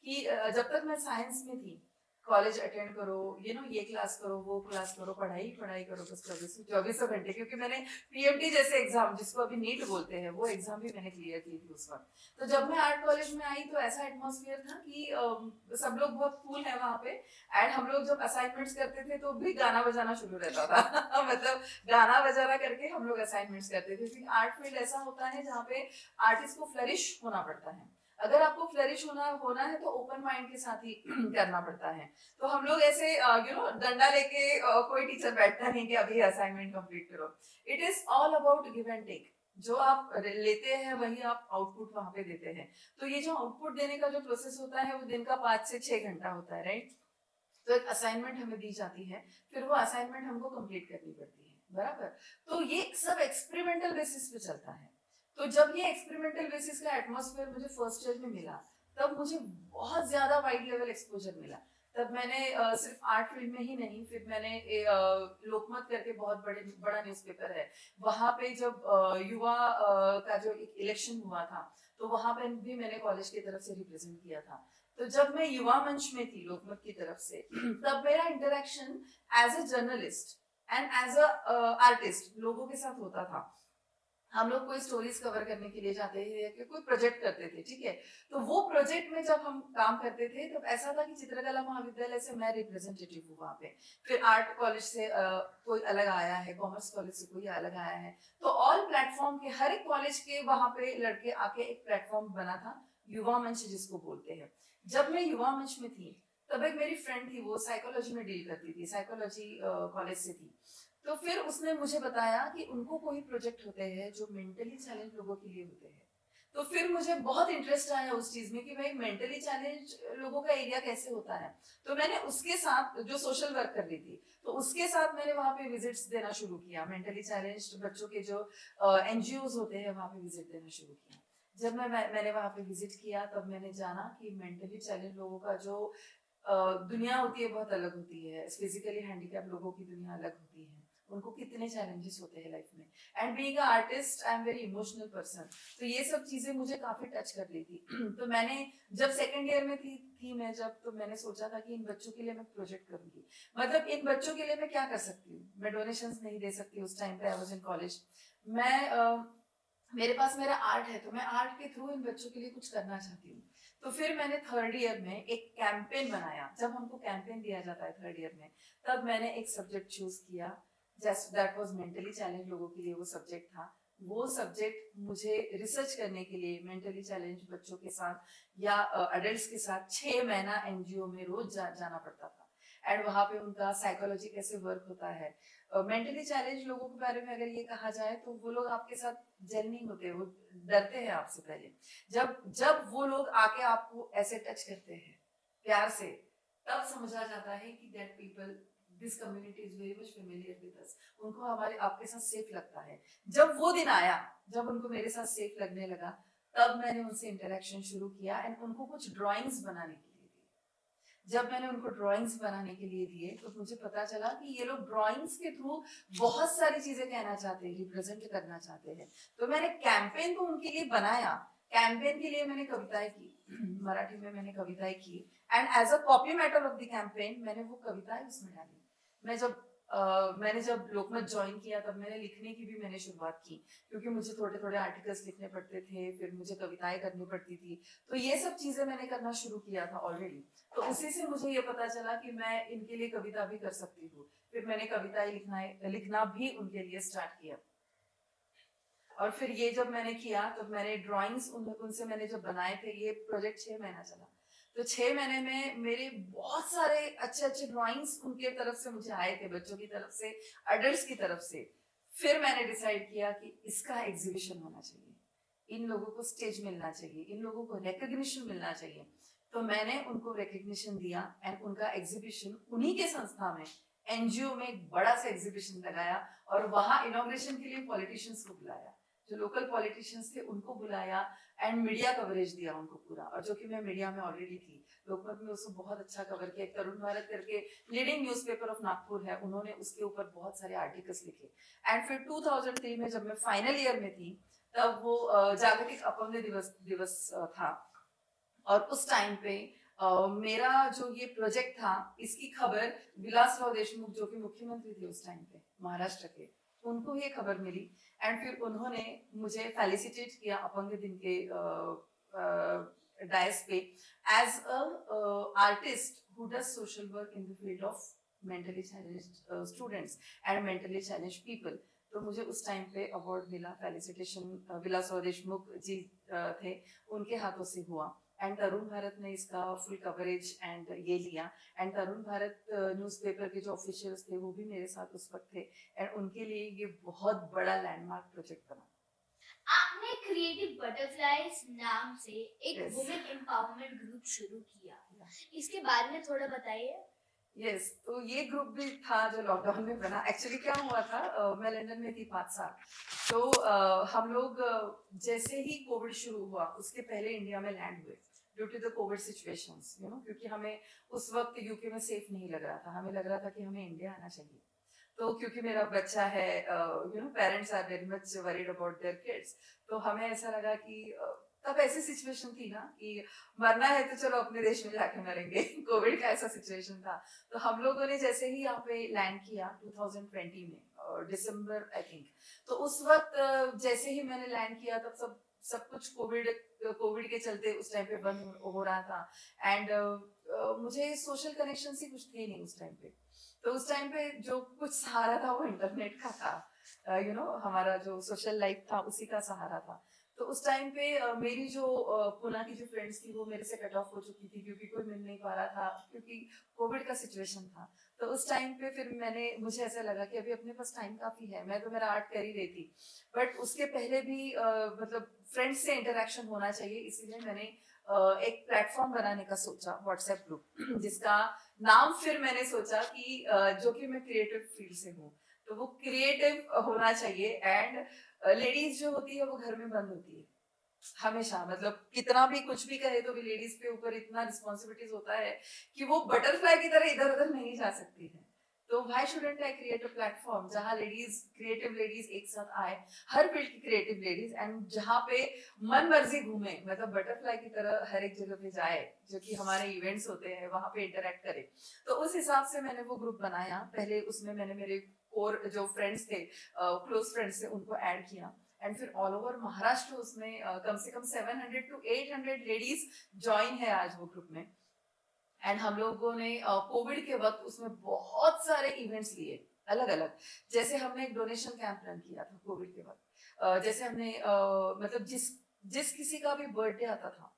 कि जब तक मैं साइंस में थी, कॉलेज अटेंड करो, ये क्लास करो, वो क्लास करो, पढ़ाई पढ़ाई करो बस चौबीसों घंटे, क्योंकि मैंने पीएमटी जैसे एग्जाम, जिसको अभी नीट बोलते हैं, वो एग्जाम भी मैंने क्लियर की थी उस वक्त। तो जब मैं आर्ट कॉलेज में आई तो ऐसा एटमॉस्फेयर था कि सब लोग बहुत कूल है वहाँ पे। एंड हम लोग जब असाइनमेंट्स करते थे तो भी गाना बजाना शुरू रहता था मतलब गाना बजाना करके हम लोग असाइनमेंट्स करते थे, क्योंकि आर्ट फील्ड ऐसा होता है जहाँ पे आर्टिस्ट को फ्लरिश होना पड़ता है। अगर आपको फ्लरिश होना है तो ओपन माइंड के साथ ही करना पड़ता है। तो हम लोग ऐसे डंडा लेके कोई टीचर बैठता नहीं कि अभी असाइनमेंट कंप्लीट करो। It is all about give and take. जो आप लेते हैं वही आप आउटपुट वहां पे देते हैं। तो ये जो आउटपुट देने का जो प्रोसेस होता है वो दिन का 5 से 6 घंटा होता है, राइट। तो एक असाइनमेंट हमें दी जाती है, फिर वो असाइनमेंट हमको कंप्लीट करनी पड़ती है, बराबर। तो ये सब एक्सपेरिमेंटल बेसिस पे चलता है। तो जब ये एक्सपेरिमेंटल बेसिस का एटमॉस्फेयर मुझे फर्स्ट ईयर में मिला, तब मुझे बहुत ज्यादा वाइड लेवल एक्सपोजर मिला। तब मैंने सिर्फ आर्ट फील्ड में ही नहीं, फिर मैंने लोकमत करके बहुत बड़ा न्यूज़पेपर है, वहां पे जब युवा का जो एक इलेक्शन हुआ था, तो वहां पे भी मैंने कॉलेज की तरफ से रिप्रेजेंट किया था। तो जब मैं युवा मंच में थी लोकमत की तरफ से, तब मेरा interaction as a journalist and as a artist लोगों के साथ होता था। हम लोग कोई स्टोरीज कवर करने के लिए जाते थे कि कोई प्रोजेक्ट करते थे, ठीक है। तो वो प्रोजेक्ट में जब हम काम करते थे तब ऐसा था कि चित्रकला महाविद्यालय से मैं रिप्रेजेंटेटिव हूँ वहाँ पे, फिर आर्ट कॉलेज से कोई अलग आया है, कॉमर्स कॉलेज से कोई अलग आया है। तो ऑल प्लेटफॉर्म के हर एक कॉलेज के वहाँ पे लड़के आके एक प्लेटफॉर्म बना था, युवा मंच जिसको बोलते हैं। जब मैं युवा मंच में थी तब एक मेरी फ्रेंड थी, वो साइकोलॉजी में डील करती थी, साइकोलॉजी कॉलेज से थी। तो फिर उसने मुझे बताया कि उनको कोई प्रोजेक्ट होते हैं जो मेंटली चैलेंज लोगों के लिए होते हैं। तो फिर मुझे बहुत इंटरेस्ट आया उस चीज में कि भाई मेंटली चैलेंज लोगों का एरिया कैसे होता है। तो मैंने उसके साथ जो सोशल वर्क कर रही थी, तो उसके साथ मैंने वहाँ पे विजिट्स देना शुरू किया, मेंटली चैलेंज बच्चों के जो एनजीओज होते हैं वहाँ पे विजिट देना शुरू किया। जब मैंने वहाँ पे विजिट किया तब मैंने जाना कि मेंटली चैलेंज लोगों का जो दुनिया होती है बहुत अलग होती है। फिजिकली हैंडीकैप लोगों की दुनिया अलग होती है, उनको कितने चैलेंजेस होते हैं लाइफ में। And being a artist I am very emotional person, तो ये सब चीजें मुझे काफी टच कर रही थी। तो मैंने जब सेकंड ईयर में थी मैं जब, तो मैंने सोचा था कि इन बच्चों के लिए मैं प्रोजेक्ट करूंगी। मतलब इन बच्चों के लिए मैं क्या कर सकती हूँ, मैं डोनेशंस नहीं दे सकती उस टाइम पे, आई वाज इन कॉलेज। मैं मेरे पास मेरा आर्ट है, तो मैं आर्ट के थ्रू इन बच्चों के लिए कुछ करना चाहती हूँ। तो फिर मैंने थर्ड ईयर में एक कैंपेन बनाया। जब हमको कैंपेन दिया जाता है थर्ड ईयर में, तब मैंने एक सब्जेक्ट चूज किया, just that was mentally challenge लोगों के लिए वो सब्जेक्ट था। वो सब्जेक्ट मुझे रिसर्च करने के लिए मेंटली चैलेंज बच्चों के साथ या अडल्ट्स के साथ 6 महीना एनजीओ में रोज जाना पड़ता था। एंड वहाँ पे उनका साइकोलॉजी कैसे वर्क होता है, मेंटली चैलेंज लोगों के बारे में अगर ये कहा जाए तो वो लोग आपके साथ जेल नहीं होते, वो डरते हैं आपसे पहले। जब जब वो लोग आके आपको ऐसे टच करते हैं प्यार से, तब समझ आ जाता है कि that people, this community is very much familiar with us. उनको हमारे आपके साथ सेफ लगता है। जब वो दिन आया जब उनको मेरे साथ सेफ लगने लगा, तब मैंने उनसे इंटरेक्शन शुरू किया एंड उनको कुछ ड्राइंग्स बनाने के लिए दी। जब मैंने उनको ड्राइंग्स बनाने के लिए दिए तो मुझे पता चला कि ये लोग ड्राइंग्स के थ्रू बहुत सारी चीजें कहना चाहते हैं, रिप्रेजेंट करना चाहते हैं। तो मैंने कैंपेन तो उनके लिए बनाया, कैंपेन के लिए मैंने कविताएं की, मराठी में मैंने कविताएं की। And as a copy matter of the campaign मैंने वो कविताएं उसमें डाली। मैंने जब लोकमत ज्वाइन किया तब मैंने लिखने की भी मैंने शुरुआत की, क्योंकि मुझे थोड़े थोड़े आर्टिकल्स लिखने पड़ते थे, फिर मुझे कविताएं करनी पड़ती थी। तो ये सब चीजें मैंने करना शुरू किया था ऑलरेडी। तो उसी से मुझे ये पता चला कि मैं इनके लिए कविता भी कर सकती हूँ। फिर मैंने कविताएं लिखना भी उनके लिए स्टार्ट किया। और फिर ये जब मैंने किया तो मैंने ड्राइंग्स उनसे मैंने जब बनाए थे, ये प्रोजेक्ट 6 महीना चला। तो 6 महीने में मेरे बहुत सारे अच्छे अच्छे ड्राइंग्स उनके तरफ से मुझे आए थे, बच्चों की तरफ से, अडल्ट्स की तरफ से। फिर मैंने डिसाइड किया कि इसका एग्जीबिशन होना चाहिए। इन लोगों को स्टेज मिलना चाहिए, इन लोगों को रिकग्निशन मिलना चाहिए। तो मैंने उनको रिकग्निशन दिया एंड उनका एग्जीबिशन उन्हीं के संस्था में एनजीओ में एक बड़ा सा एग्जीबिशन लगाया और वहां इनॉग्रेशन के लिए पॉलिटिशियंस को बुलाया, जो लोकल पॉलिटिशियंस थे उनको बुलाया एंड मीडिया कवरेज दिया उनको पूरा। और जो कि मैं मीडिया में ऑलरेडी थी, लोकमत में उसको बहुत अच्छा कवर किया। एक तरुण भारत करके लीडिंग न्यूज़पेपर ऑफ नागपुर है, उन्होंने उसके ऊपर बहुत सारे आर्टिकल्स लिखे। एंड फिर 2003 में जब मैं फाइनल ईयर में थी, तब वो जागतिक अपंग दिवस था। और उस टाइम पे मेरा जो ये प्रोजेक्ट था, इसकी खबर विलासराव देशमुख जो कि मुख्यमंत्री थे उस टाइम पे महाराष्ट्र के, उनको ये खबर मिली एंड फिर उन्होंने मुझे फेलिसिटेट किया अपंग दिन के डायस पे as a artist who does social work in the field of mentally challenged students and mentally challenged people. तो मुझे उस टाइम पे अवार्ड मिला, फेलिसिटेशन विलासराव देशमुख जी थे, उनके हाथों से हुआ। एंड तरुण भारत ने इसका फुल कवरेज एंड ये लिया। एंड तरुण भारत न्यूज़पेपर के जो ऑफिशियल्स थे वो भी मेरे साथ उस वक्त थे एंड उनके लिए ये बहुत बड़ा लैंडमार्क प्रोजेक्ट बना। आपने क्रिएटिव बटरफ्लाईज नाम से एक Yes. वुमेन एम्पावरमेंट ग्रुप शुरू किया, इसके बारे में थोड़ा बताइए। यस तो ये ग्रुप भी था जो लॉकडाउन में बना। एक्चुअली क्या हुआ था, मैं लंदन में थी 5 साल, तो हम लोग जैसे ही कोविड शुरू हुआ उसके पहले इंडिया में लैंड हुए due to the covid situations, you know, क्योंकि हमें उस वक्त यूके में सेफ नहीं लग रहा था, हमें लग रहा था कि हमें इंडिया आना चाहिए। तो क्योंकि मेरा बच्चा है, you know, parents are very much worried about their kids, तो हमें ऐसा लगा कि तब ऐसी सिचुएशन थी ना कि मरना है तो चलो अपने देश में जाके मरेंगे। कोविड का ऐसा सिचुएशन था। तो हम लोगों ने जैसे ही यहाँ पे लैंड किया 2020 में दिसंबर आई थिंक, तो उस वक्त जैसे ही मैंने लैंड किया तब सब कुछ कोविड के चलते उस टाइम पे बंद हो रहा था एंड मुझे सोशल कनेक्शन ही कुछ थे नहीं उस टाइम पे। तो उस टाइम पे जो कुछ सहारा था वो इंटरनेट का था, यू नो, हमारा जो सोशल लाइफ था उसी का सहारा था। तो उस टाइम पे मेरी जो पुणे की जो फ्रेंड्स थी वो मेरे से कट ऑफ हो चुकी थी क्योंकि कोई मिल नहीं पा रहा था, क्योंकि कोविड का सिचुएशन था। तो उस टाइम पे फिर मुझे ऐसा लगा कि अभी अपने पास टाइम काफी है, मैं तो मेरा आर्ट कर ही रही थी, बट उसके पहले भी मतलब फ्रेंड्स से इंटरेक्शन होना चाहिए, इसीलिए मैंने एक प्लेटफॉर्म बनाने का सोचा, व्हाट्सएप ग्रुप, जिसका नाम फिर मैंने सोचा कि जो कि मैं क्रिएटिव फील्ड से हूँ तो वो क्रिएटिव होना चाहिए। एंड लेडीज जो होती है वो घर में बंद होती है हमेशा, मतलब कितना भी कुछ भी कहे तो भी लेडीज के ऊपर इतना रिस्पॉन्सिबिलिटीज होता है कि वो बटरफ्लाई की तरह इधर उधर नहीं जा सकती है। तो why shouldn't I create a platform जहां लेडीज, क्रिएटिव लेडीज एक साथ आए, हर फील्ड की क्रिएटिव लेडीज, एंड जहां पे मन मर्जी घूमे, मतलब बटरफ्लाई की तरह हर एक जगह पे जाए, जो कि हमारे इवेंट्स होते हैं वहां पे इंटरेक्ट करे। तो उस हिसाब से मैंने वो ग्रुप बनाया। पहले उसमें मैंने मेरे कोर जो फ्रेंड्स थे, क्लोज फ्रेंड्स थे, उनको ऐड किया एंड फिर ऑल ओवर महाराष्ट्र उसमें कम से कम 700 to 800 लेडीज ज्वाइन है आज वो ग्रुप में। एंड हम लोगों ने कोविड के वक्त उसमें बहुत सारे इवेंट्स लिए अलग अलग। जैसे हमने एक डोनेशन कैंप रन किया था कोविड के वक्त, जैसे हमने मतलब जिस किसी का भी बर्थडे आता था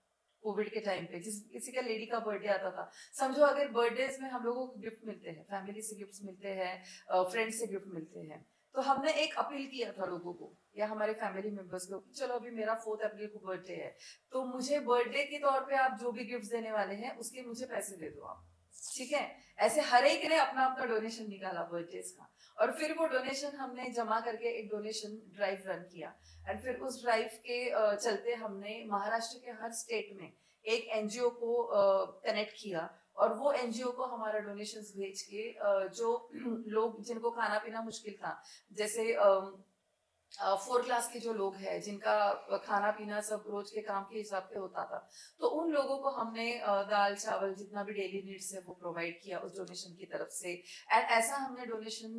कोविड के टाइम पे, जिस किसी का लेडी का बर्थडे आता था, समझो अगर बर्थडेज में हम लोगों को गिफ्ट मिलते हैं, फैमिली से गिफ्ट मिलते हैं, फ्रेंड्स से गिफ्ट मिलते हैं, तो हमने एक अपील किया था लोगों को या हमारे फैमिली मेंबर्स को, चलो अभी मेरा 4 अप्रैल को बर्थडे है, तो मुझे बर्थडे के तौर पे आप जो भी गिफ्ट देने वाले हैं उसके मुझे पैसे दे दो आप, ठीक है। ऐसे हर एक ने अपना अपना डोनेशन निकाला बर्थडेज का, और फिर वो डोनेशन हमने जमा करके एक डोनेशन ड्राइव रन किया। एंड फिर उस ड्राइव के चलते हमने महाराष्ट्र के हर स्टेट में एक एनजीओ को कनेक्ट किया, और वो एनजीओ को हमारा डोनेशंस भेज के जो लोग जिनको खाना पीना मुश्किल था, जैसे 4 क्लास के जो लोग हैं जिनका खाना पीना सब रोज के काम के हिसाब से होता था, तो उन लोगों को हमने दाल चावल जितना भी डेली नीड्स है वो प्रोवाइड किया उस डोनेशन की तरफ से। एंड ऐसा हमने डोनेशन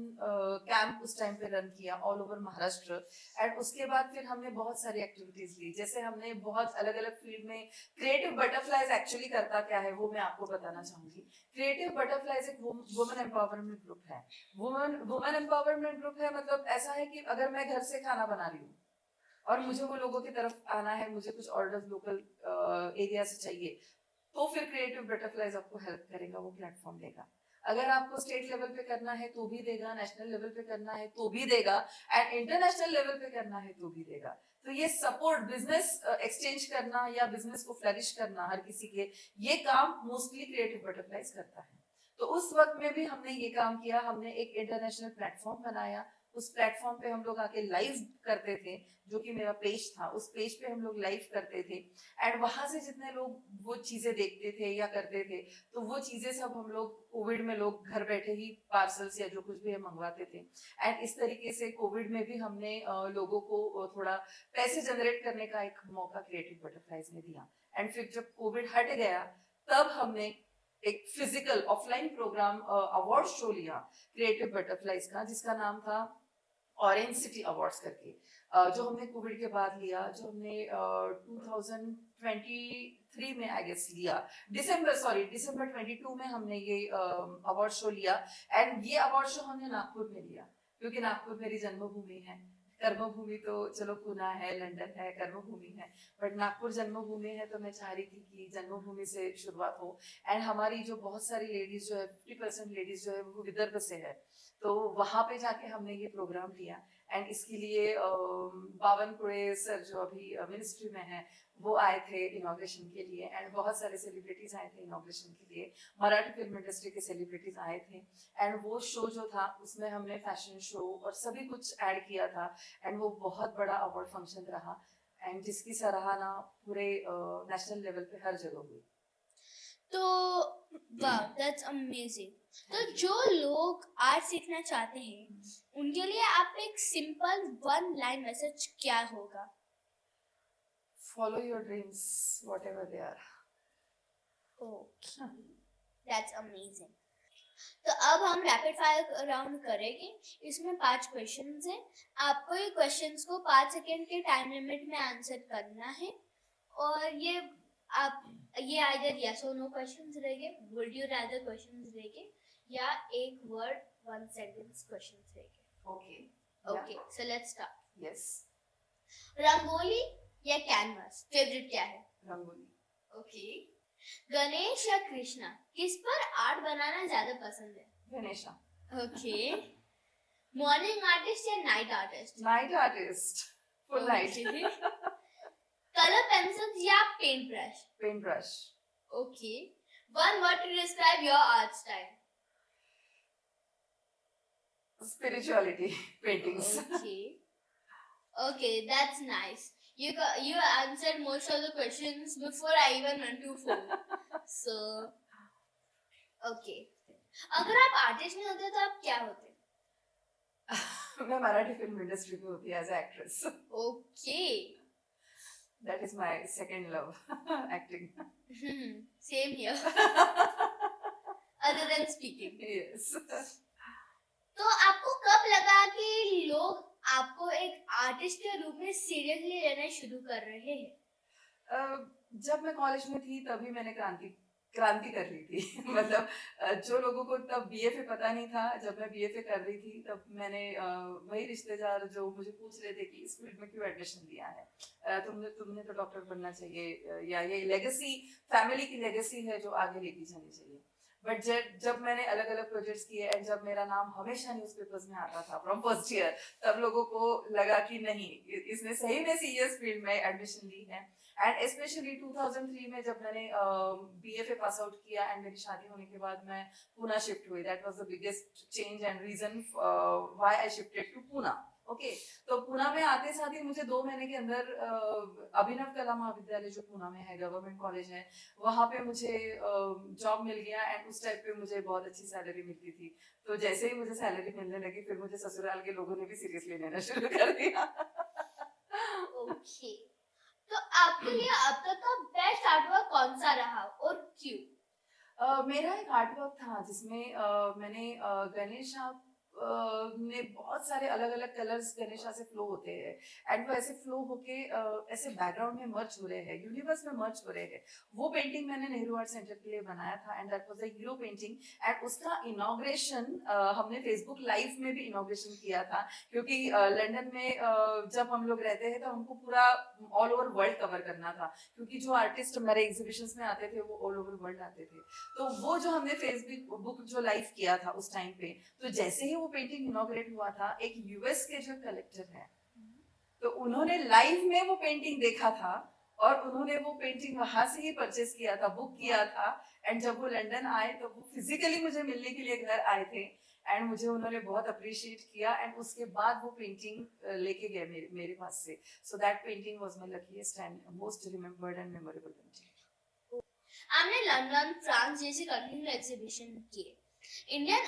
कैंप उस टाइम पे रन किया ऑल ओवर महाराष्ट्र। एंड उसके बाद फिर हमने बहुत सारी एक्टिविटीज ली, जैसे हमने बहुत अलग अलग फील्ड में, क्रिएटिव बटरफ्लाईज एक्चुअली करता क्या है वो मैं आपको बताना चाहूंगी। क्रिएटिव बटरफ्लाईज एक वुमेन एम्पावरमेंट ग्रुप है। वुमेन एम्पावरमेंट ग्रुप है, मतलब ऐसा है कि अगर मैं घर से खाना बना रही हूँ और मुझे वो लोगों की तरफ आना है, मुझे कुछ ऑर्डर्स लोकल एरिया से चाहिए, तो फिर क्रिएटिव बटरफ्लाईज आपको हेल्प करेगा, वो प्लेटफॉर्म देगा। अगर आपको स्टेट लेवल पे करना है तो भी देगा, नेशनल लेवल पे करना है तो भी देगा, एंड इंटरनेशनल लेवल पे करना है तो भी देगा। तो ये सपोर्ट बिजनेस एक्सचेंज करना या बिजनेस को फ्लरिश करना हर किसी के, ये काम मोस्टली क्रिएटिव बटरफ्लाइज करता है। तो उस वक्त में भी हमने ये काम किया, हमने एक इंटरनेशनल प्लेटफॉर्म बनाया। उस प्लेटफॉर्म पे हम लोग आके लाइव करते थे, जो कि मेरा पेज था, उस पेज पे हम लोग लाइव करते थे। एंड वहां से जितने लोग वो चीजें देखते थे या करते थे, तो वो चीजें सब हम लोग कोविड में लोग घर बैठे ही पार्सल्स या जो कुछ भी हम मंगवाते थे। एंड इस तरीके से कोविड में भी हमने लोगों को थोड़ा पैसे जनरेट करने का एक मौका क्रिएटिव बटरफ्लाइज ने दिया। एंड फिर जब कोविड हट गया, तब हमने एक physical offline program award show लिया क्रिएटिव बटरफ्लाइज का, जिसका नाम था ऑरेंज सिटी अवार्ड्स करके, जो हमने कोविड के बाद लिया, जो हमने 2023 में आई गेस लिया, दिसंबर 22 में हमने ये अवार्ड शो लिया। एंड ये अवार्ड शो हमने नागपुर में लिया, क्योंकि नागपुर मेरी जन्मभूमि है। कर्मभूमि तो चलो पुणे है, लंदन है, कर्मभूमि है, बट नागपुर जन्मभूमि है, तो मैं चाह रही थी कि जन्मभूमि से शुरुआत हो। एंड हमारी जो बहुत सारी लेडीज जो है, 50% लेडीज जो है वो विदर्भ से है, तो वहां पे जाके हमने ये प्रोग्राम लिया। एंड इसके लिए बावनकुळे सर जो अभी मिनिस्ट्री में है, वो आए थे इनॉग्रेशन के लिए। एंड बहुत सारे सेलिब्रिटीज आए थे इनॉग्रेशन के लिए, मराठी फिल्म इंडस्ट्री के सेलिब्रिटीज आए थे। एंड वो शो जो था, उसमें हमने फैशन शो और सभी कुछ ऐड किया था। एंड वो बहुत बड़ा अवार्ड फंक्शन रहा, एंड जिसकी सराहना पूरे नेशनल लेवल पे हर जगह हुई। तो वाह, दैट्स अमेजिंग। तो जो लोग आर्ट सीखना चाहते हैं, उनके लिए आप एक सिंपल वन लाइन मैसेज क्या होगा? Follow your dreams, whatever they are. Okay, that's amazing. तो अब हम रैपिड फायर राउंड करेंगे। इसमें 5 क्वेश्चंस हैं। आपको ये क्वेश्चंस को 5 सेकेंड के टाइम लिमिट में आंसर करना है। और ये आइदर यस और नो क्वेश्चंस रहेंगे, वुड यू रादर क्वेश्चंस रहेंगे, या एक वर्ड 1 सेंटेंस क्वेश्चंस रहेंगे। Okay. Okay, so let's start. Yes. Rangoli या कैनवास, फेवरेट क्या है? रंगोली। ओके। गणेश या कृष्णा, किस पर आर्ट बनाना ज्यादा पसंद है? गणेशा। ओके। मॉर्निंग आर्टिस्ट या night artist? Night artist. Full night. Colour pencils या paint brush? Paintbrush. Okay. One word to describe your art style? Spirituality. Paintings. Okay. Okay, that's nice. You answered most of the questions before I even went to phone. So, okay. अगर आप artist नहीं होते तो आप क्या होते? मैं Marathi film industry में होती as actress. Okay. That is my second love, acting. Same here. Other than speaking. Yes. तो आपको कब लगा कि लोग आपको एक आर्टिस्ट के रूप में सीरियसली लेना शुरू कर रहे हैं? जब मैं कॉलेज में थी तभी मैंने क्रांति कर रही थी। मतलब जो लोगों को तब बीएफए पता नहीं था, जब मैं बीएफए कर रही थी तब मैंने वही रिश्तेदार जो मुझे पूछ रहे थे कि इस फील्ड में क्यों एडमिशन लिया है, तुमने तो डॉक्टर बनना चाहिए, या ये लेगेसी, फैमिली की लेगेसी है जो आगे लेके जानी चाहिए। बट जब मैंने अलग अलग प्रोजेक्ट्स किए एंड जब मेरा नाम हमेशा न्यूज़पेपर्स में आता था फ्रॉम फर्स्ट ईयर, तब लोगों को लगा कि नहीं, इसने सही में सीरियस फील्ड में एडमिशन ली है। एंड स्पेशली 2003 में जब मैंने बीएफए पास आउट किया एंड मेरी शादी होने के बाद मैं पुणे शिफ्ट हुई, that was the biggest change and reason why I shifted to Pune. Okay, तो पुणे में आते साथ ही मुझे 2 महीने के अंदर अभिनव कला महाविद्यालय जो पुणे में है, गवर्नमेंट कॉलेज है, वहां पे मुझे जॉब मिल गया। एंड उस टाइप पे मुझे बहुत अच्छी सैलरी मिलती थी। तो जैसे ही मुझे सैलरी मिलने लगी, फिर मुझे ससुराल के लोगों ने भी सीरियसली लेना शुरू कर दिया। ओके, तो आपके लिए अब तक का बेस्ट आर्टवर्क कौन सा रहा और क्यों? मेरा एक आर्टवर्क था जिसमें मैंने गणेशा ने बहुत सारे अलग अलग कलर्स गणेशा से फ्लो होते हैं एंड वो ऐसे फ्लो होके ऐसे बैकग्राउंड में मर्ज हो रहे हैं, यूनिवर्स में मर्ज हो रहे हैं। वो पेंटिंग मैंने नेहरू आर्ट सेंटर के लिए बनाया था and that was a hero painting. And उसका इनॉग्रेशन हमने फेसबुक लाइव में भी इनॉग्रेशन किया था, क्योंकि लंदन में जब हम लोग रहते हैं तो हमको पूरा ऑल ओवर वर्ल्ड कवर करना था, क्योंकि जो आर्टिस्ट हमारे एग्जीबिशंस में आते थे वो ऑल ओवर वर्ल्ड आते थे। तो वो जो हमने फेसबुक बुक जो लाइव किया था उस टाइम पे, तो जैसे ही वो पेंटिंग इनॉग्रेट हुआ था, एक यूएस के जो कलेक्टर है, तो उन्होंने लाइव में वो पेंटिंग देखा था और उन्होंने वो पेंटिंग वहां से ही परचेज किया था, बुक किया था। एंड जब वो लंदन आए तो वो फिजिकली मुझे मिलने के लिए घर आए थे एंड मुझे उन्होंने बहुत अप्रिशिएट किया एंड उसके बाद वो पेंटिंग लेके गए मेरे पास से। So that painting was my luckiest and most remembered and memorable painting. आपने लंदन, फ्रांस जैसे कंट्री में एग्जीबिशन किए। इंडियन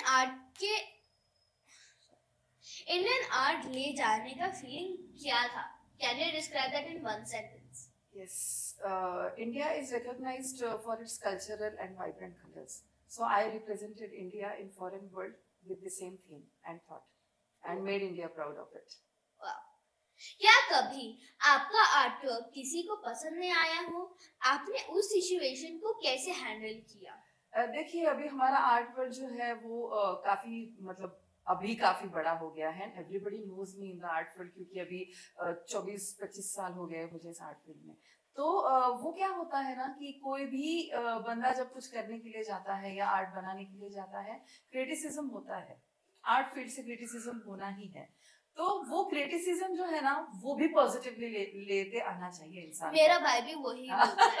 आर्ट ले जाने का फीलिंग क्या था? Can you describe that in one sentence? Yes, India is recognized for its cultural and vibrant colors. So I represented India in foreign world with the same theme and thought and made India proud of it. वाह! क्या कभी आपका artwork किसी को पसंद नहीं आया हो? आपने उस सिचुएशन को कैसे हैंडल किया? देखिए अभी हमारा आर्ट वर्ल्ड जो है वो काफी मतलब अभी काफी बड़ा हो गया है। Everybody knows me in the art field क्योंकि अभी 24-25 साल हो गए मुझे इस आर्ट फील्ड में। तो वो क्या होता है ना कि कोई भी बंदा जब कुछ करने के लिए जाता है या आर्ट बनाने के लिए जाता है, क्रिटिसिज्म होता है। आर्ट फील्ड से क्रिटिसिज्म होना ही है। तो वो क्रिटिसिज्म जो है ना वो भी पॉजिटिवली लेते आना चाहिए इंसान। मेरा भाई भी वही बोलता है।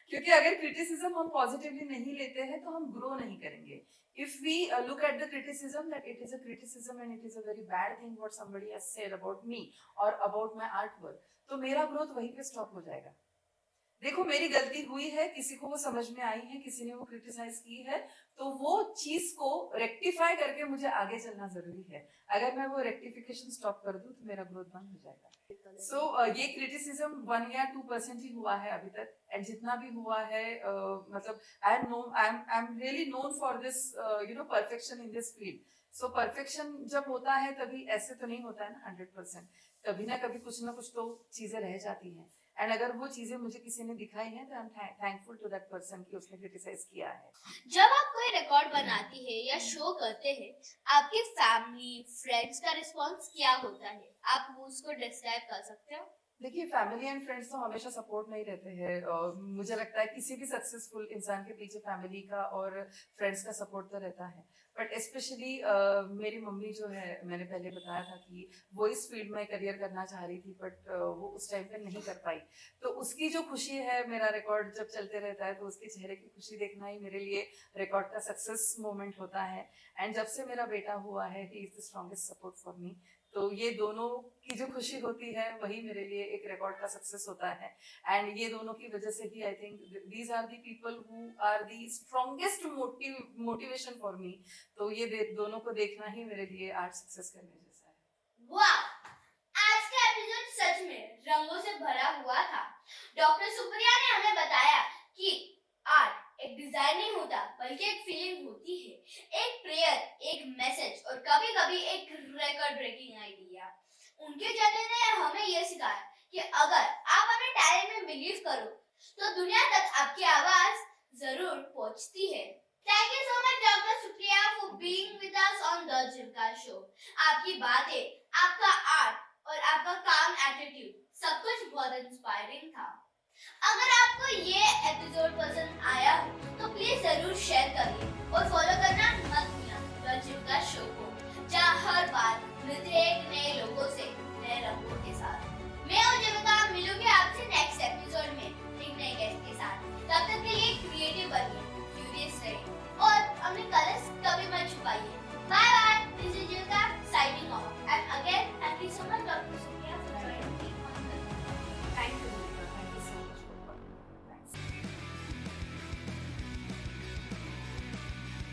क्योंकि अगर क्रिटिसिज्म हम पॉजिटिवली नहीं लेते हैं तो हम ग्रो नहीं करेंगे। If we look at the criticism that it is a criticism and it is a very bad thing what somebody has said about me or about my artwork, तो मेरा ग्रोथ वहीं पे स्टॉप हो जाएगा। देखो मेरी गलती हुई है, किसी को वो समझ में आई है, किसी ने वो क्रिटिसाइज की है, तो वो चीज को रेक्टिफाई करके मुझे आगे चलना जरूरी है। अगर मैं वो रेक्टिफिकेशन स्टॉप कर दूं तो मेरा ग्रोथ बंद हो जाएगा। सो ये क्रिटिसिज्म 1 या 2% ही हुआ है अभी तक एंड जितना भी हुआ है मतलब I am really known for this perfection in this field. So perfection जब होता है तभी ऐसे तो नहीं होता है ना 100%, कभी ना कभी कुछ ना कुछ तो चीजें रह जाती हैं एंड अगर वो चीजें मुझे किसी ने दिखाई हैं तो I am thankful to that person कि उसने क्रिटिसाइज किया है। जब आप कोई रिकॉर्ड बनाती है या शो करते हैं, आपके फैमिली फ्रेंड्स का रिस्पांस क्या होता है? आप उसको डिस्क्राइब कर सकते हो? देखिए फैमिली एंड फ्रेंड्स तो हमेशा सपोर्ट नहीं रहते हैं और मुझे लगता है किसी भी सक्सेसफुल इंसान के पीछे फैमिली का और फ्रेंड्स का सपोर्ट तो रहता है। बट स्पेशली मेरी मम्मी जो है, मैंने पहले बताया था कि वो इस फील्ड में करियर करना चाह रही थी बट वो उस टाइम पे नहीं कर पाई। तो उसकी जो खुशी है, मेरा रिकॉर्ड जब चलते रहता है तो उसके चेहरे की खुशी देखना ही मेरे लिए रिकॉर्ड का सक्सेस मोमेंट होता है। एंड जब से मेरा बेटा हुआ है, he is the strongest support for me. तो ये दोनों की जो खुशी होती है वही मेरे लिए एक रिकॉर्ड का सक्सेस होता है एंड ये दोनों की वजह से ही I think these are the people who are the strongest motivation for me. तो ये दोनों को देखना ही मेरे लिए आर्ट सक्सेस करने जैसा है। वाह! आज का एपिसोड सच में रंगों से भरा हुआ था। डॉक्टर सुप्रिया ने हमें बताया कि आर्ट एक डिजाइन नहीं होता बल्कि एक फीलिंग होती है, एक प्रेयर, एक मैसेज और कभी-कभी एक रिकॉर्ड ब्रेकिंग आइडिया। उनके जर्नी ने हमें यह सिखाया कि अगर आप अपने टैलेंट में बिलीव करो तो दुनिया तक आपकी आवाज जरूर पहुंचती है। Thank you so much doctor Supriya for being with us on the Jeevika show. आपकी बातें, आपका आर्ट और आपका काम एटीट्यूड सब कुछ बहुत इंस्पायरिंग था। अगर आपको ये एपिसोड पसंद आया हो तो प्लीज जरूर शेयर करिए और फॉलो करना मत भूलना द जीविका शो को, जहाँ हर बार मिलते हैं नए लोगों से नए रंगों के साथ। मैं और जीविका मिलूंगी